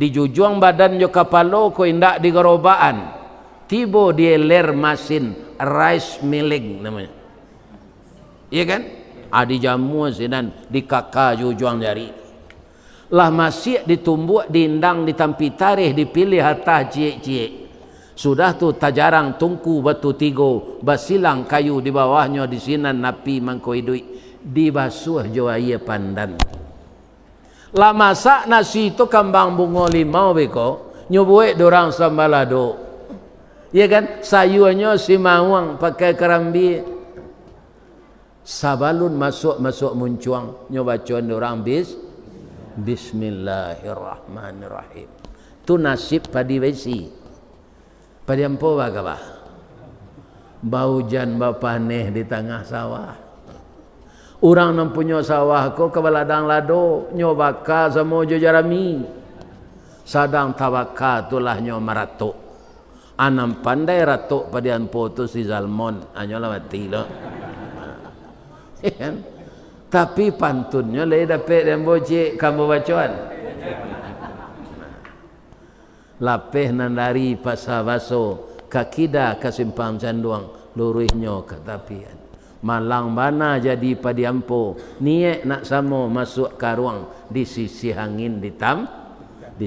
Dijujuang badan jo kapalo ko indak digerobaan. Tibo dia ler masin rice milling namanya. Iya kan? Adi jamu sinan di kakak jujuang jari. Lah masih ditumbuk diindang ditampi tarikh dipilih hatta cie-cie. Sudah tu tajarang tungku batu tigo basilang kayu di bawahnya di sinan napi mangkoi duit dibasuh jo aye pandan. Lah masak nasi itu kambang bungo limau beko nyobuek dorang sambalado. Ya kan, sayurnya si mawang pakai kerambi. Sabalun masuk muncuang nyoba cuan orang Bismillahirrahmanirrahim. Tu nasib padi besi. Padi ampo bagabah. Bau jan bau paneh di tengah sawah. Orang yang punya sawah ko kebaladang lado nyoba ka sama jo jarami. Sadang tawaka tulah nyo maratok. Anam pandai ratok padian foto si Zalmon anyola mati lo. Tapi pantunnya le dapat dan bocik kamu bacuan. Lapeh nandari pasabaso kakida kasimpang canduang luruhnya katapian. Malang bana jadi padiampo niat nak samo masuk karuang di sisi angin di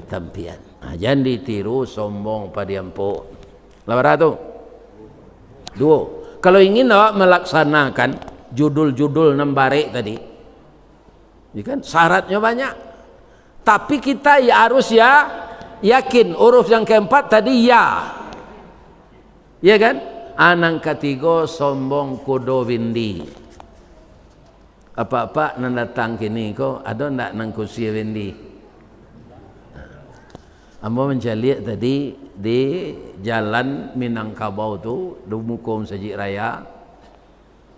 tampian. Jangan ditiru sombong padiampo. Lawaratu. Dua. Kalau ingin awak melaksanakan judul-judul nembarek tadi, ya kan syaratnya banyak. Tapi kita ya harus yakin. Huruf yang keempat tadi ya. Ya kan? Anang ketiga sombong kudo windi. Apa-apa nan datang kini ko ada ndak nang kursi windi? Ambo mencari tadi di jalan Minangkabau tu Dumukom Sajik Raya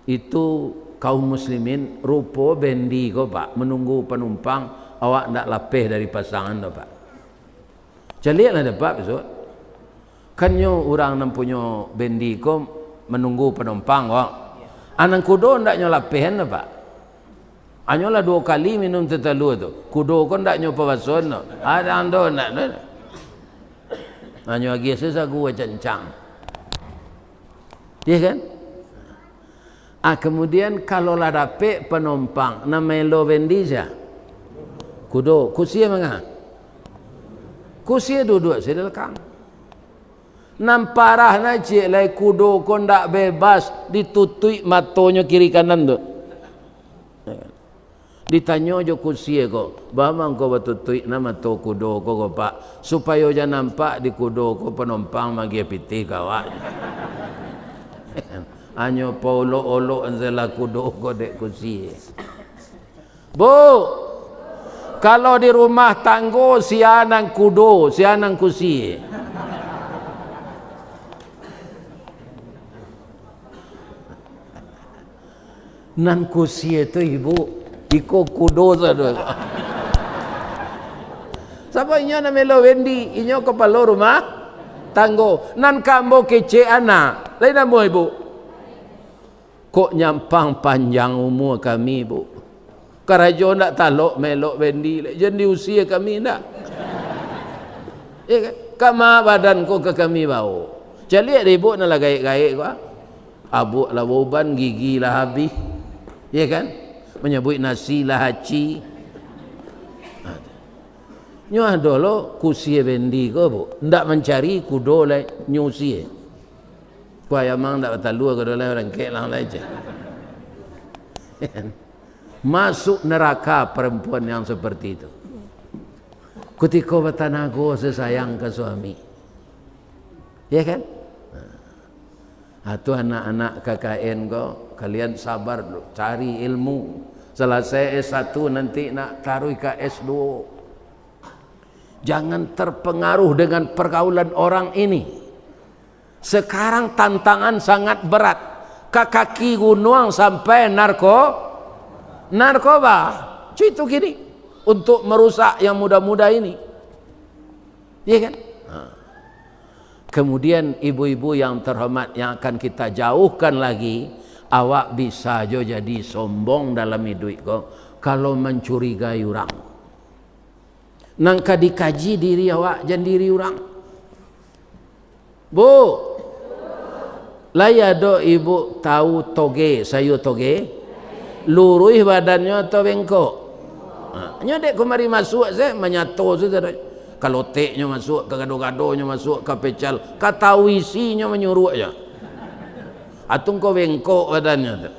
itu kaum muslimin rupo bendi ko pak menunggu penumpang awak ndak lapeh dari pasangan tu pak. Jaliatlah dapat besok. Kanyo orang nan punyo bendi ko menunggu penumpang wak. Anang kudo ndak nyo lapeh tu pak. Anyolah 2 kali minum tetalu tu. Kudo ko ndak nyo pawason no. Ada ando nak. Hanya lagi sesa gua cancang. Ya kan? Kemudian kalau lah dapat penumpang nama lo bendisa. Kudo, kursi mana? Kursi duduk sedal kang. Namparah na cik lai kudo ko ndak bebas ditutui matonya kiri kanan tu. Ditanya jo kursi ko, bamang ko batutui nama to kudo ko pak, supaya jangan nampak di kudo ko penumpang magi piti kawak. Anyo paulo olo anzela kudo ko dek kursi. Bu, kalau di rumah tanggo sianang kudo, sianang kursi. Nan kursi itu ibu. Iko kudo saja. Siapa inyo na melo wendi, inyo kepala rumah tanggo. Nan kambo kece anak. Lain nama ibu. Kok nyampang panjang umur kami ibu. Karajo nak talok melok wendi. Jadi usia kami nak. Ya kan? Kama badan ko ke kami bau. Jadi ibu nak gaya-gaya ko. Abu lah uban, gigi lah habis, ya kan? Menyebut nasi lah haci. Nyo adolo kusi bendi ko bu, ndak mencari kudo le nyusi. Kuaya mang ndak batalu ko dole orang ke lang leje. Masuk neraka perempuan yang seperti itu. Ketika bertanago sesayang ke suami, ya kan? Atau anak-anak KKN ko, kalian sabar dulu, cari ilmu. Selesai S1 nanti nak taruh ke S2. Jangan terpengaruh dengan pergaulan orang ini. Sekarang tantangan sangat berat. Ke kaki gunung sampai narkoba. Itu gini. Untuk merusak yang muda-muda ini. Iya kan? Kemudian ibu-ibu yang terhormat yang akan kita jauhkan lagi. Awak bisa jadi sombong dalam hidup kau. Kalau mencurigai orang. Nangka dikaji diri awak jangan diri orang. Bu, laya do ibu tahu toge, sayur toge, luruh badannya atau bengkok. Nyodek kemari masuk saya menyatu saja. Kalau teknya masuk, ke gado-gadonya masuk, ke pecal, kata isinya menyuruh aja. Atung kau bengkok badannya.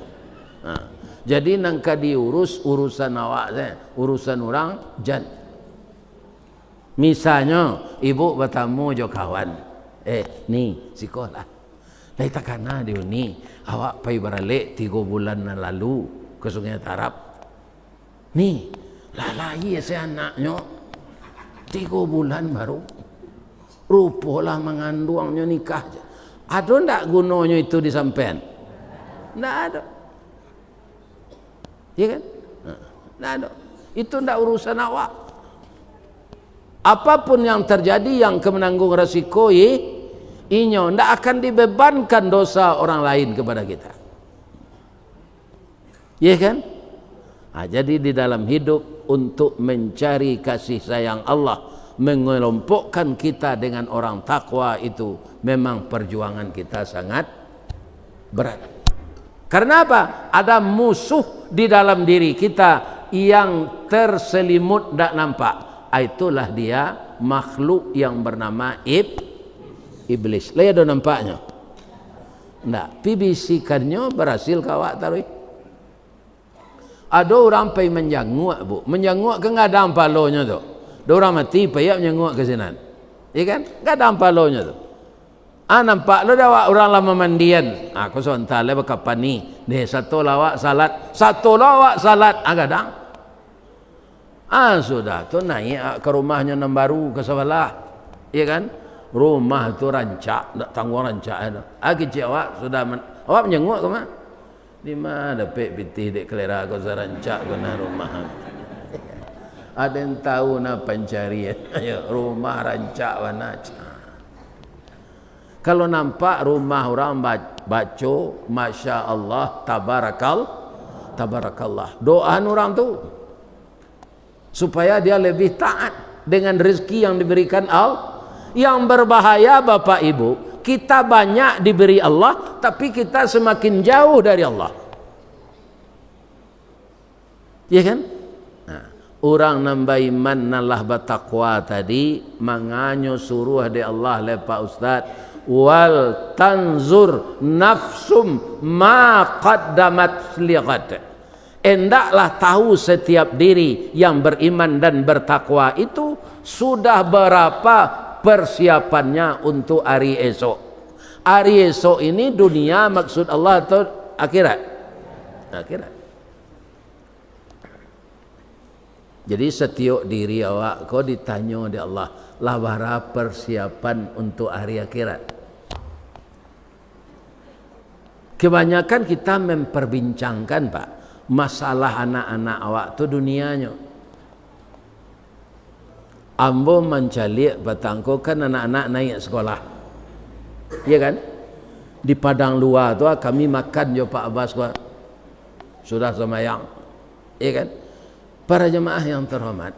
Jadi nangka diurus urusan awak saya, urusan orang jangan. Misalnya ibu bertamu jo kawan, ni sekolah, lai takana dia ni, awak pai beralik 3 bulan lalu ke Sungai Tarap, ni lalai saya anaknya 3 bulan baru, rupalah mengandungnya nikah, ada ndak gunanya itu disampaikan? Ndak ada, ya kan? Ndak ada, itu ndak urusan awak. Apapun yang terjadi yang menanggung resiko inyo ndak akan dibebankan dosa orang lain kepada kita. Ya kan? Jadi di dalam hidup untuk mencari kasih sayang Allah, mengelompokkan kita dengan orang takwa itu memang perjuangan kita sangat berat. Karena apa? Ada musuh di dalam diri kita yang terselimut ndak nampak. Itulah dia makhluk yang bernama iblis. Lihat do nampaknya. Ndak, bisikannya berhasil kawak taruh. Ada orang pai menjanguk bu, menjanguk ke enggak ada ampalonya tu. Ada orang mati pai menjanguk ke sinan. Ya kan? Enggak ada ampalonya tu. Nampak lo dah orang lama mandian. Aku sontal le kapan ni. Deh satu lawak salat, agadang. Sudah tu naik ke rumahnya yang baru ke sebelah, ya kan? Rumah tu rancak, tak tanggung rancak itu. Kecil awak sudah, awak menyenguk ke mana? Di mana dapet pitih dek kelera kau serancak kena rumah. Ada yang tahu nak pencarian? Rumah rancak mana? Kalau nampak rumah orang baca, masya Allah, tabarakallah. Doa orang tu. Supaya dia lebih taat dengan rezeki yang diberikan Allah. Yang berbahaya Bapak Ibu, kita banyak diberi Allah tapi kita semakin jauh dari Allah, ya kan? Orang nambah iman nalah bertakwa tadi menganyo suruh dari Allah lepa Ustaz, wal tanzur nafsum ma qaddamat liqad. Hendaklah tahu setiap diri yang beriman dan bertakwa itu sudah berapa persiapannya untuk hari esok. Hari esok ini dunia maksud Allah atau akhirat? Akhirat. Jadi setiap diri awak kau ditanya oleh Allah, lah berapa persiapan untuk hari akhirat? Kebanyakan kita memperbincangkan Pak, masalah anak-anak awak tu dunianya. Ambo mencalik batangko kan anak-anak naik sekolah, ya kan? Di padang luar tu kami makan jo Pak Abbas sudah semayang, ya kan? Para jemaah yang terhormat,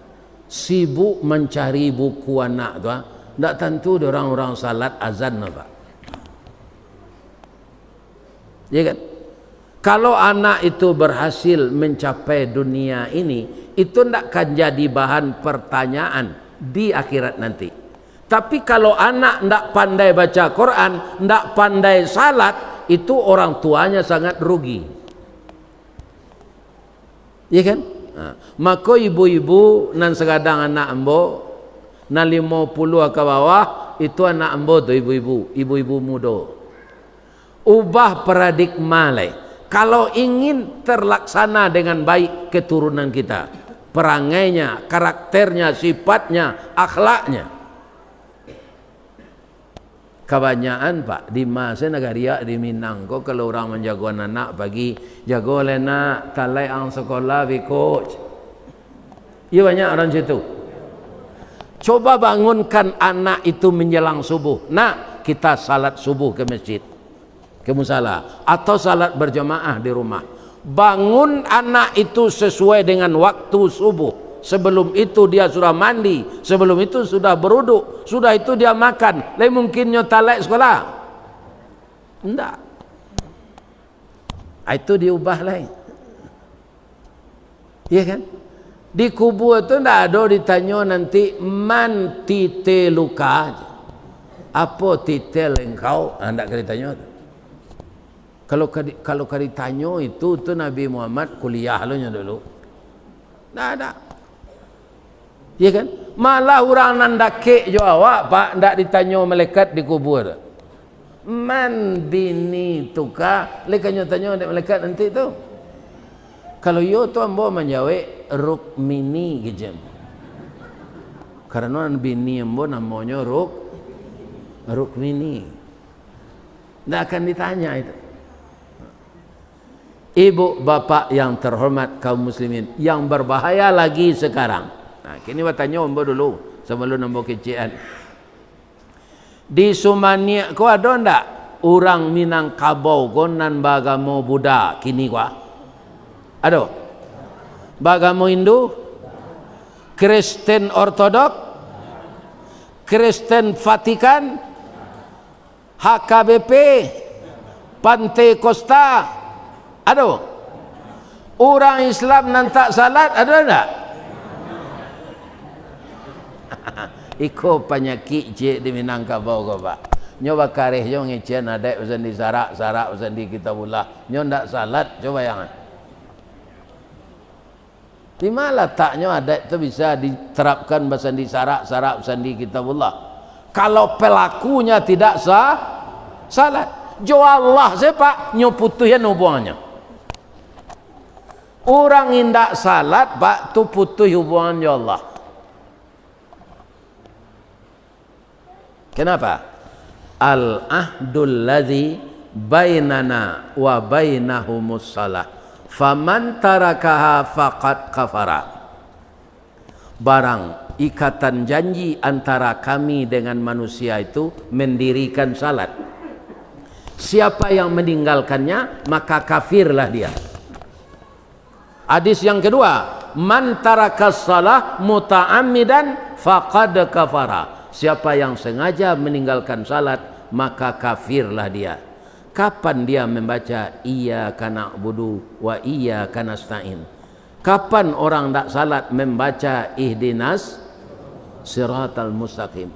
sibuk mencari buku anak tu, tak tentu orang-orang salat azan Pak. Ya kan? Kalau anak itu berhasil mencapai dunia ini, itu tidak akan jadi bahan pertanyaan di akhirat nanti. Tapi kalau anak tidak pandai baca Quran, tidak pandai salat, itu orang tuanya sangat rugi. Ya kan? Maka ibu-ibu nan segadang anak embo nan 50 ke bawah, itu anak embo tu ibu-ibu muda. Ubah paradigma lai. Kalau ingin terlaksana dengan baik keturunan kita, perangainya, karakternya, sifatnya, akhlaknya. Kebanyakan Pak di masa negara di Minang kok kalau orang menjaga anak pagi, jaga oleh nak talai ang sekolah we coach. Ya banyak orang situ. Coba bangunkan anak itu menjelang subuh. Nak, kita salat subuh ke masjid, ke musala, atau salat berjamaah di rumah. Bangun anak itu sesuai dengan waktu subuh. Sebelum itu dia sudah mandi, sebelum itu sudah beruduk, sudah itu dia makan. Lain mungkinnya talak sekolah? Enggak. Itu diubah lain. Iya kan? Di kubur itu enggak ada ditanya nanti man tite luka. Apa titel engkau? Enggak kena ditanya. Kalau ditanya itu Nabi Muhammad kuliah lo nya dulu. Enggak ada. Ya kan? Malah orang nandake jo awak Pak ndak ditanya malaikat di kubur. Man bini tuka, lekanya tanya malaikat nanti tu. Kalau yo tu ambo menjawab Rukmini gejem. Karena bini ambo namanya Rukmini. Ndak akan ditanya itu. Ibu bapak yang terhormat kaum muslimin, yang berbahaya lagi sekarang. Nah, kini bertanya ambo dulu sebelum ambo kecian. Di Sumania kau ada ndak orang Minangkabau konan bagamo Buddha kini kau? Ada? Bagamo Hindu? Kristen Ortodok? Kristen Vatikan? HKBP? Pantai Costa? Ada? Orang Islam nantak salat ada ndak? Iko penyakit je di Minangkabau ko Pak. Nyo bakareh yo ngecen ada usan di sarak usan di kitabullah. Nyo ndak salat coba yang. Di mana letaknya ada itu bisa diterapkan bahasa di sarak usan di kitabullah. Kalau pelakunya tidak salat, jo Allah sepak nyo putuh ya hubungannya. Orang indak salat Pak tu putuh hubungan ya Allah. Kenapa? Al-ahdul ladzi bainana wa bainahumus salah. Faman tarakaha faqad kafara. Barang ikatan janji antara kami dengan manusia itu mendirikan salat. Siapa yang meninggalkannya maka kafirlah dia. Hadis yang kedua, man tarakas salah muta'ammidan faqad kafara. Siapa yang sengaja meninggalkan salat maka kafirlah dia. Kapan dia membaca iyyaka na'budu wa iyyaka nasta'in? Kapan orang tak salat membaca ihdinas siratal mustaqim?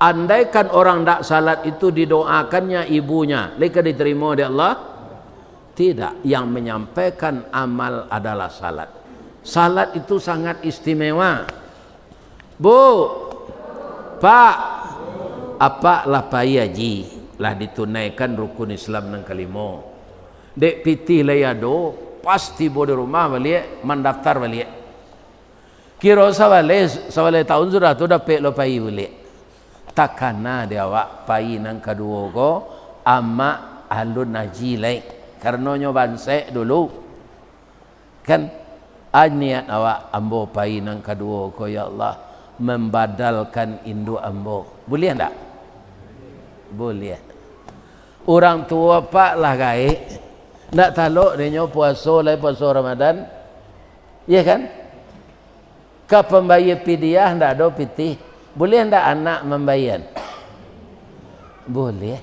Andaikan orang tak salat itu didoakannya ibunya, leka diterima oleh Allah? Tidak. Yang menyampaikan amal adalah salat. Salat itu sangat istimewa. Bu, Pak, apa lah payaji lah ditunaikan rukun Islam yang kelima. Dek piti layado pasti bodoh rumah balik mendaftar balik. Kira sawale tahun sudah tu dapat lo pai balik. Takana dia awak pai nang kedua ko ama alun haji lai. Karena nyo bansek dulu kan niat awak ambo pai nang kedua ko ya Allah. Membadalkan induk ambo. Boleh tak? Boleh. Orang tua Pak lah gaik. Nak taluk dia puasa Ramadan. Ya kan? Ke pembayar pidiah tak ada pitih. Boleh tak anak membayar? Boleh.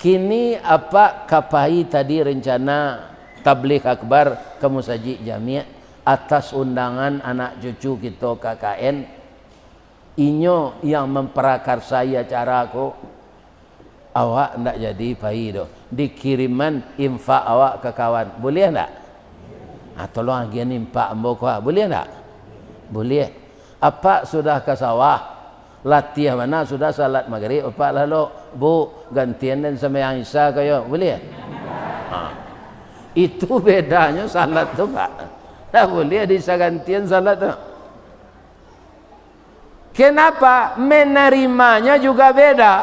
kini apa kapai tadi rencana tabligh akbar ke Musajid Jami' atas undangan anak cucu kita KKN. Inyo yang memperakarsai acara aku. Awak ndak jadi pai doh. Dikiriman infak awak ke kawan. Boleh ndak? Tolong agian infak ambo ko. Boleh ndak? Boleh. Apa sudah ke sawah? Latihan mana sudah salat maghrib. Apa lalu bu gantian dan sembahyang isya kayo. Boleh? Itu bedanya salat tu Pak. Tak boleh bisa gantian salat tu. Kenapa? Menerimanya juga beda.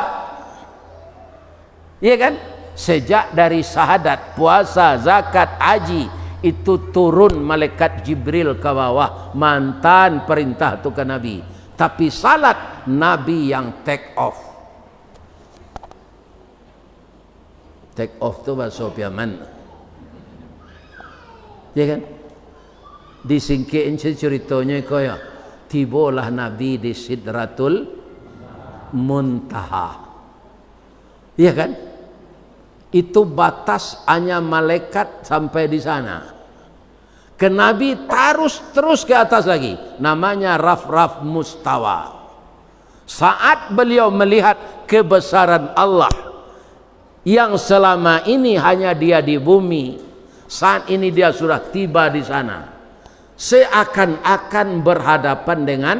Iya kan? Sejak dari syahadat, puasa, zakat, haji itu turun malaikat Jibril ke bawah mantan perintah itu ke Nabi. Tapi salat Nabi yang take off. Take off itu bahasa Yaman. Iya kan? Disingkirin ceritanya kaya tibalah Nabi di Sidratul Muntaha. Iya kan? Itu batas hanya malaikat sampai di sana. Ke Nabi terus ke atas lagi. Namanya Raf-Raf Mustawa. Saat beliau melihat kebesaran Allah yang selama ini hanya dia di bumi, saat ini dia sudah tiba di sana. Seakan-akan berhadapan dengan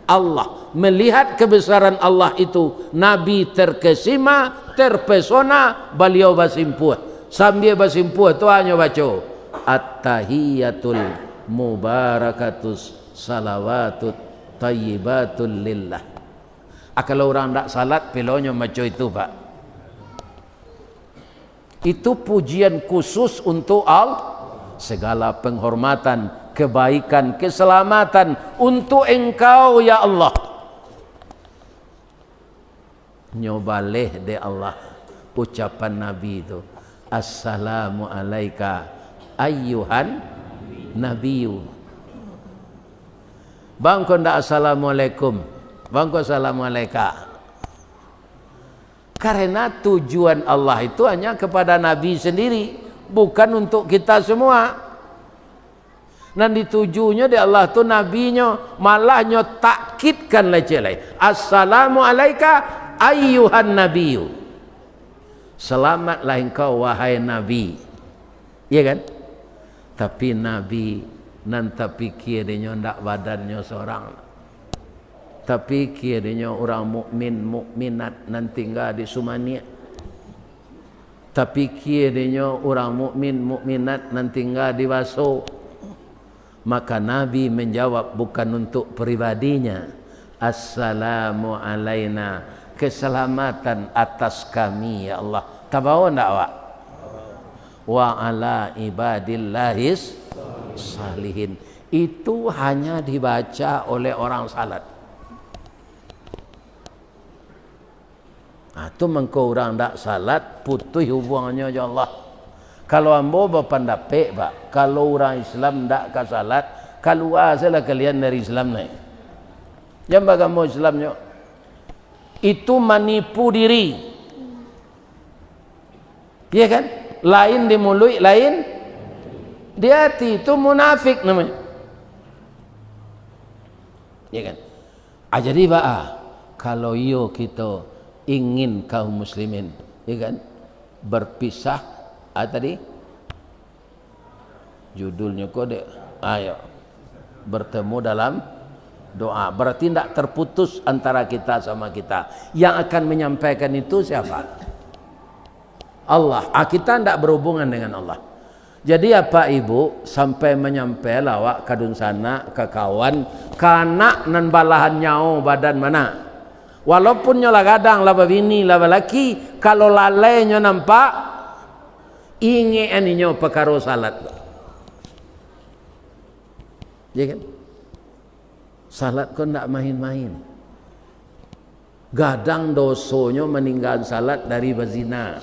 Allah. Melihat kebesaran Allah itu, Nabi terkesima, terpesona, beliau basimpuh. Sambil basimpuh itu hanya baca At-tahiyatul mubarakatus salawatut tayyibatul lillah. Kalau orang tak salat, pelonyo baca itu Pak. Itu pujian khusus untuk Allah. Segala penghormatan, kebaikan, keselamatan untuk engkau ya Allah. Nyobaleh de Allah ucapan Nabi itu. Assalamu alaika ayyuhan nabiyyu. Bangko ndak assalamualaikum, bangko assalamualaika. Karena tujuan Allah itu hanya kepada Nabi sendiri, bukan untuk kita semua. Dan ditujunya di Allah tu nabinya malah nyo takkidkan leceh. Assalamu alaika ayyuhan nabiyyu. Selamatlah engkau wahai nabi. Iya kan? Tapi nabi nanti pikirnya ndak badannya seorang. Tapi kiranya orang mukmin mukminat nanti enggak di Sumania. Tapi kiranya orang mukmin mukminat nanti enggak di Waso. Maka Nabi menjawab bukan untuk pribadinya. Assalamu alaina, keselamatan atas kami ya Allah. Tabawa ndak awak? Wa ala ibadillahis salihin. Itu hanya dibaca oleh orang salat. Itu mengkau orang tak salat putus hubungannya ya Allah. Kalau ambo berpendapat Pak, kalau orang Islam tak ke salat, keluar salah kalian dari Islam ni. Yang bagaimana Islamnya? Itu menipu diri. Iya kan? Lain di mulut, lain di hati. Itu munafik namanya. Iya kan? Jadi Pak, kalau yo kita ingin kaum muslimin, ya kan, berpisah. Tadi judulnya kode, ayo bertemu dalam doa. Berarti tidak terputus antara kita sama kita. Yang akan menyampaikan itu siapa? Allah. Kita tidak berhubungan dengan Allah. Jadi apa ibu sampai menyampai lawak kadun sana ke kawan kanak nan balahan nyau badan mana? Walaupun nyola gadang laba bini laba laki, kalau lalai nyo nampak inge aninyo pakaro salat. Ya kan? Salat kau ndak main-main. Gadang dosonya meninggal salat dari bazina.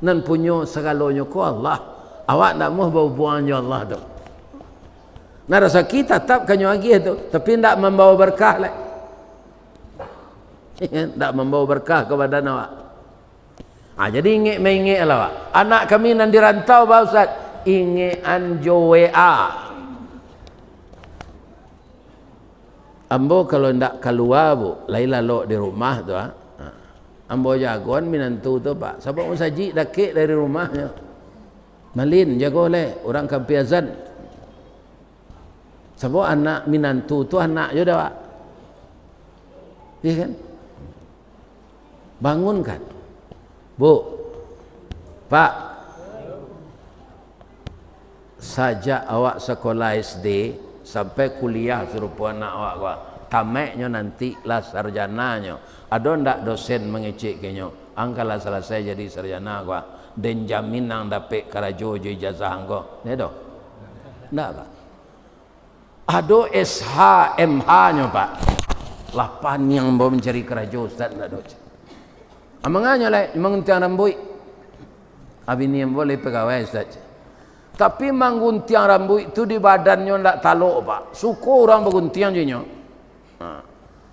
Nan punyo segalonyo ko Allah. Awak ndak mau berhubungan dengan Allah tu. Nah rasa kita tetap kanyo lagi itu, tapi ndak membawa berkah lah. Tak membawa berkah kepada awak. Jadi ingat lah Pak. Anak kami nan dirantau Pak Ustaz, ingat anjo WA. Ambo kalau ndak keluar bu, Laila lok di rumah tu ambo jagoan minantu tu Pak. Sebab saji dakik dari rumahnya. Malin jago le orang Kampiazan. Sebab anak minantu tu anak je dah Pak. Iya kan? Bangunkan. Bu, Pak, sajak awak sekolah SD sampai kuliah serupa anak awak gua, tamaknya nanti lah sarjananya. Ada ndak dosen mengecek kenyo? Angkalah selesai jadi sarjana gua, dan jamin nang dapat karajo je ijazah anggo. Ni do? Ndak Pak. Ada SHMH-nya Pak. Lapan yang mau mencari karajo Ustaz ndak do. Amanganya lah, menguntiang rambut. Abi ni yang boleh pegawai Ustaz. Tapi mengguntiang rambut itu di badannya ndak taluk Pak. Suku orang berguntiang je nyo.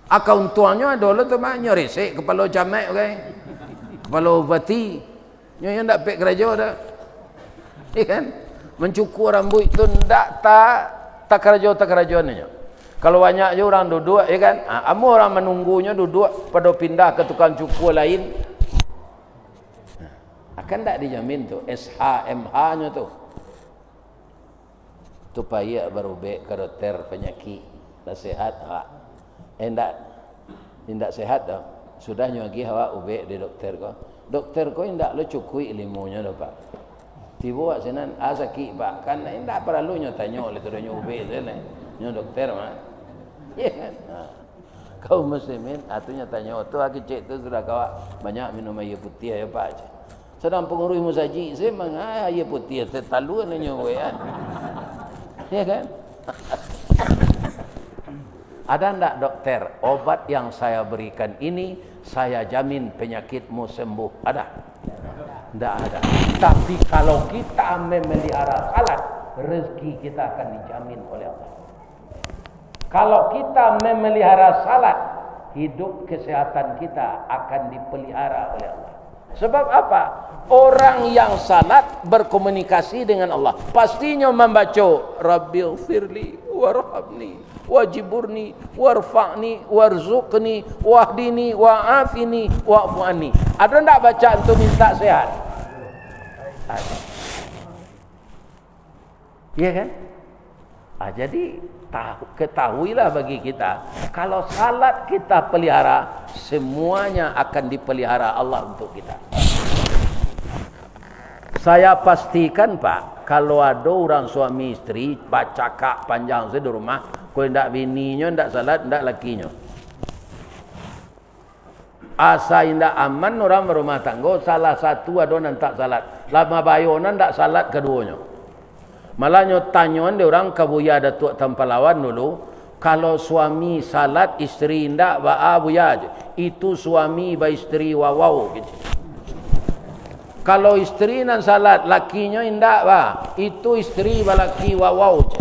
Akauntuannya adalah tu mak nyoresek kepala camat okay? Kepala bupati. Nyo yang ndak pek kerja dah. Kan? Mencukur rambut itu ndak tak kerja nyo. Kalau banyak je orang duduk, ya kan? Amu orang menunggunya duduk pada pindah ke tukang cukur lain. Akan tak dijamin tu SHMH-nya tu. Tu payah berubah ke dokter penyakit nasihat awak. Tidak sehat dah. Sudah nyuagi awak ubah di dokter ko. Dokter ko tidak lo cukui ilmunya dah Pak. Tiba awak senan sakit Pak. Kan tidak perlu nyo tanya oleh tu nyo ubah sana. Nyo dokter mah. Ya kan? Kau muslimin atunya tanya tu aku cek tu sudah kau banyak minum air putih ya Pak. Sedang pengurus musaji saya memang air putih terlalu nyo kan. Ya kan? Ada ndak dokter obat yang saya berikan ini saya jamin penyakitmu sembuh? Ada? Ndak ada. Tapi kalau kita memelihara salat, rezeki kita akan dijamin oleh Allah. Kalau kita memelihara salat, hidup kesehatan kita akan dipelihara oleh Allah. Sebab apa? Orang yang salat berkomunikasi dengan Allah. Pastinya membaca Rabbighfirli warhamni wajiburni warfa'ni warzuqni wahdini wa'afini wa'fu anni. Ada enggak baca untuk minta sehat? Ada. Iya kan? Jadi ketahuilah bagi kita, kalau salat kita pelihara, semuanya akan dipelihara Allah untuk kita. Saya pastikan Pak, kalau ada orang suami istri baca kak panjang di rumah, kalau tidak bininya, tidak salat, tidak lakinya. Asa tidak aman orang berumah tangga, salah satu ada yang tak salat. Lama bayonan tidak salat keduanya. Malahnya tanyaan dia orang kabuya Datuk Tampalawan dulu, kalau suami salat isteri ndak ba buya je. Itu suami ba isteri wawau gitu. Kalau isteri nan salat lakinya ndak ba, itu isteri ba laki wawau je.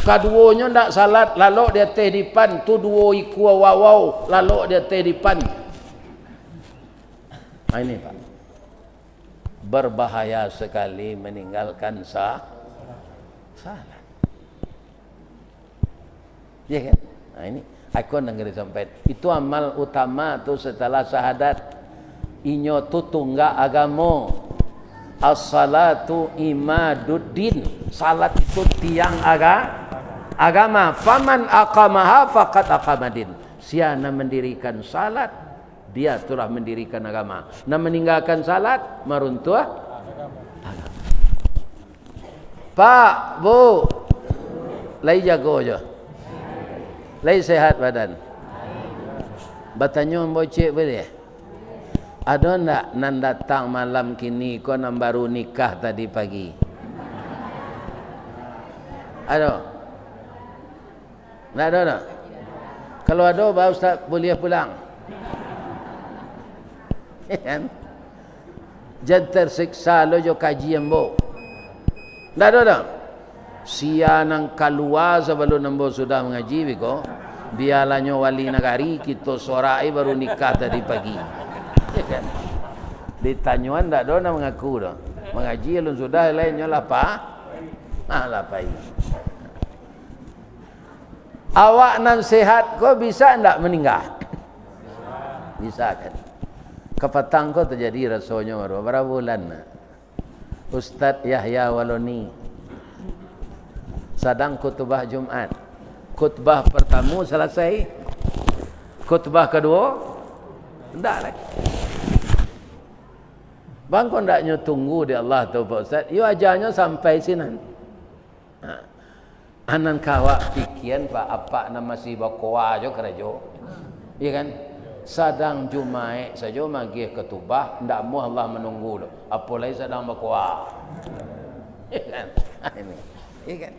Kaduanya ndak salat lalu dia teh dipan, tu duo iku wawau lalu dia teh dipan. Ini Pak. Berbahaya sekali meninggalkan salat. Ya kan? Nah ini aku negeri sampai. Itu amal utama tu setelah syahadat. Inyo tu tunggak agama. As-salatu imaduddin. Salat itu tiang agama. Faman aqamaha faqad aqamadin. Siapa mendirikan salat, dia telah mendirikan agama. Nak meninggalkan salat, meruntuh Pak, Bu, lagi jago je. Lagi sehat badan. Bertanya bocik boleh? Ada tak nan datang malam kini kau nan baru nikah tadi pagi? Ada? Tak ada tak? Kalau ada, baru Ustaz boleh pulang. Jangan tersiksa lo jo kajian bo. Tak ada tak? Sia nang keluar sebelum nambo sudah mengaji biko. Biarlah wali nagari kita sorai baru nikah tadi pagi. Ya kan? Ditanyuan tak ada nak mengaku dah. Mengaji alun sudah lainnya lapa. Lapai. Awak nan sehat kau bisa ndak meninggal? Bisa kan? Kepatang kau terjadi rasanya berapa bulan. Ustaz Yahya Waloni sedang khutbah Jumat. Khutbah pertama selesai. Khutbah kedua ndak lagi. Bang kau ndaknya tunggu di Allah tu Pak Ustaz. Yo ajarnya sampai sini. Anan kawak pikian Pak apa nama si bakoa jo kerajo. Iya kan? Sadang Jumae saja magih ketubah ndak mau Allah menunggu lo. Apalagi sedang bakoa. Iya kan? Ini. Iya kan?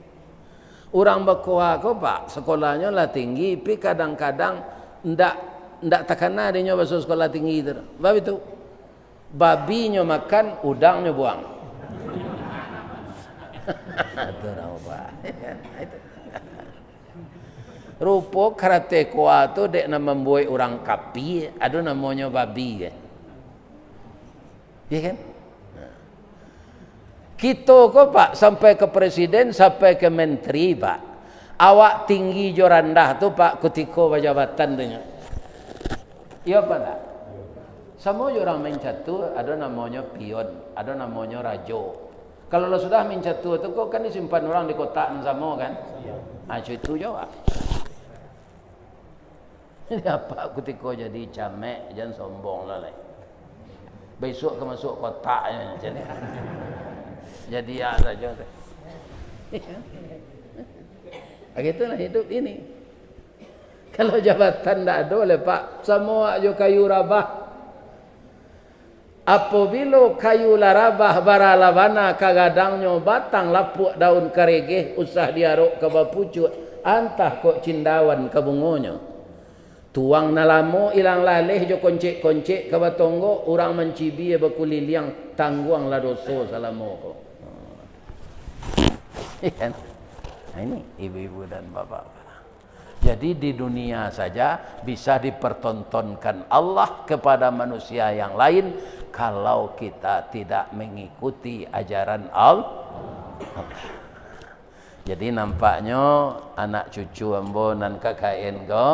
Orang bakoa ko Pak, sekolahnya lah tinggi, tapi kadang-kadang ndak takana dia masuk sekolah tinggi itu. Sebab itu babinya makan, udangnya buang. Itu apa? Rupa karate koa tu dek nama membuat orang kapi, ada namanya babi kan. Ya kan? Kita kok Pak sampai ke presiden, sampai ke menteri Pak. Awak tinggi jo rendah tu Pak ketika jabatan tu. Iya apa tak? Semua orang mencatu ada namanya pion, ada namanya rajo. Kalau lo sudah mencatu tu kok kan disimpan orang di kota sama kan? Itu jawab. Ini apa ketika jadi camek jangan sombong lah. Besok ke masuk kota jadi ya saja. Begitulah hidup ini. Kalau jabatan tak ada oleh Pak, semua aja kayu rabah. Apabila kayu larabah baralabana kagadangnya batang lapuk daun karegeh usah diarok ke bapucuk antah kok cindawan ke bungonya. Tuang nalamo ilang laleh jo koncek-koncek ke batonggo orang mencibi bakuliliang tangguang la doso salamo ko. Nah ini ibu-ibu dan bapak. Jadi di dunia saja bisa dipertontonkan Allah kepada manusia yang lain kalau kita tidak mengikuti ajaran Allah. Jadi nampaknya anak cucu ambo nan KKN go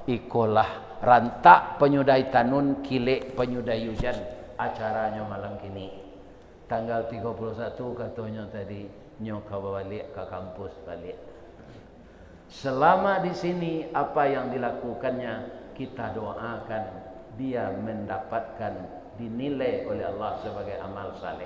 ikolah rantak penyudai tanun kilek penyudai hujan acaranya malam kini. Tanggal 31 katanya tadi nyoka balik ke kampus balik. Selama di sini apa yang dilakukannya kita doakan dia mendapatkan dinilai oleh Allah sebagai amal saleh.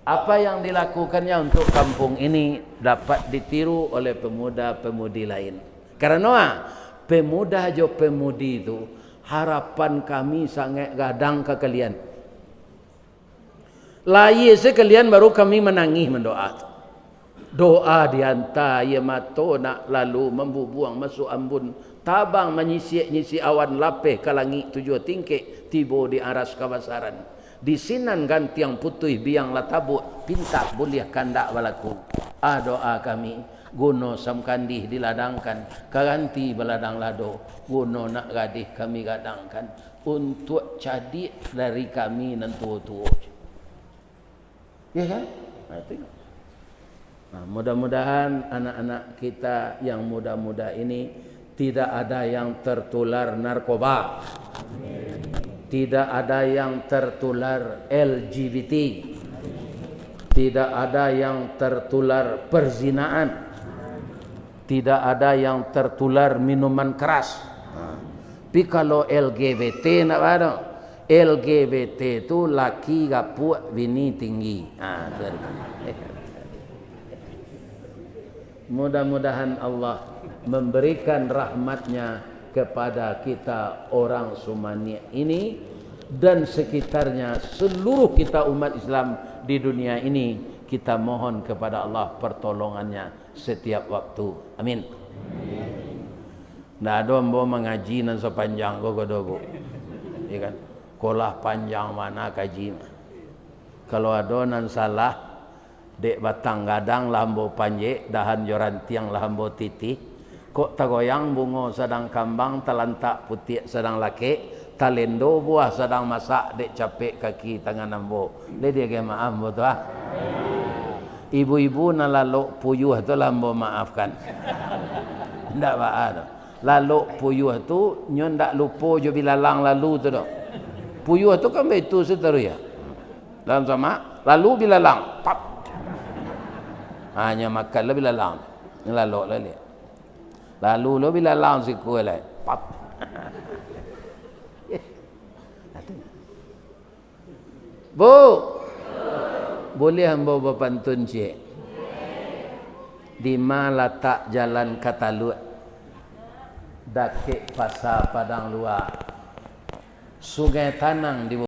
Apa yang dilakukannya untuk kampung ini dapat ditiru oleh pemuda-pemudi lain. Karena pemuda jo pemudi itu harapan kami sangat gadang ke kalian. Lain sekalian baru kami menangis mendoa. Doa dihantar ia mato nak lalu membubuang masuk ambun tabang menyisi awan lapeh ke langit tujuh tingkik tiba di aras kawasaran di sinan gantiang putih biang latabuk pintak boleh kandak balaku doa kami guno samkandih diladangkan kaganti beladang lado guno nak gadih kami gadangkan untuk jadi dari kami nentu-tu ya kan itu. Nah, mudah-mudahan anak-anak kita yang muda-muda ini tidak ada yang tertular narkoba, tidak ada yang tertular LGBT, tidak ada yang tertular perzinaan, tidak ada yang tertular minuman keras. Tapi kalau LGBT nak ada, LGBT itu laki gapuk, bini tinggi. Mudah-mudahan Allah memberikan rahmatnya kepada kita orang Sumania ini dan sekitarnya seluruh kita umat Islam di dunia ini. Kita mohon kepada Allah pertolongannya setiap waktu. Amin. Nah, ada ambo mengaji nan sepanjang gogo-gogo. Ya kan? Kolah panjang mana kaji. Kalau ada nan salah dek batang gadang lambo panje dahan joran tiang lambo titi Kok tagoyang bungo sedang kambang, talantak putih sedang laki, talendo buah sedang masak, dek capek kaki tangan ambo. Dia ke maaf bo tu ah. Ibu-ibu na lalok puyuh tu lambo maafkan. Ndak ba tu. Lalok puyuh tu nyo ndak lupa jo bilalang lalu tu dak. Puyuh tu kan betul seterusnya. Dalam sama lalu bilalang pap. Hanya makan lah bilalang. Lalok lah dia. Lalu lo bilalang siku lah pap. Bu, boleh hamba berpantun cik? Di mana letak jalan Katalut? Dakik pasar Padang Luar. Sungai Tanang di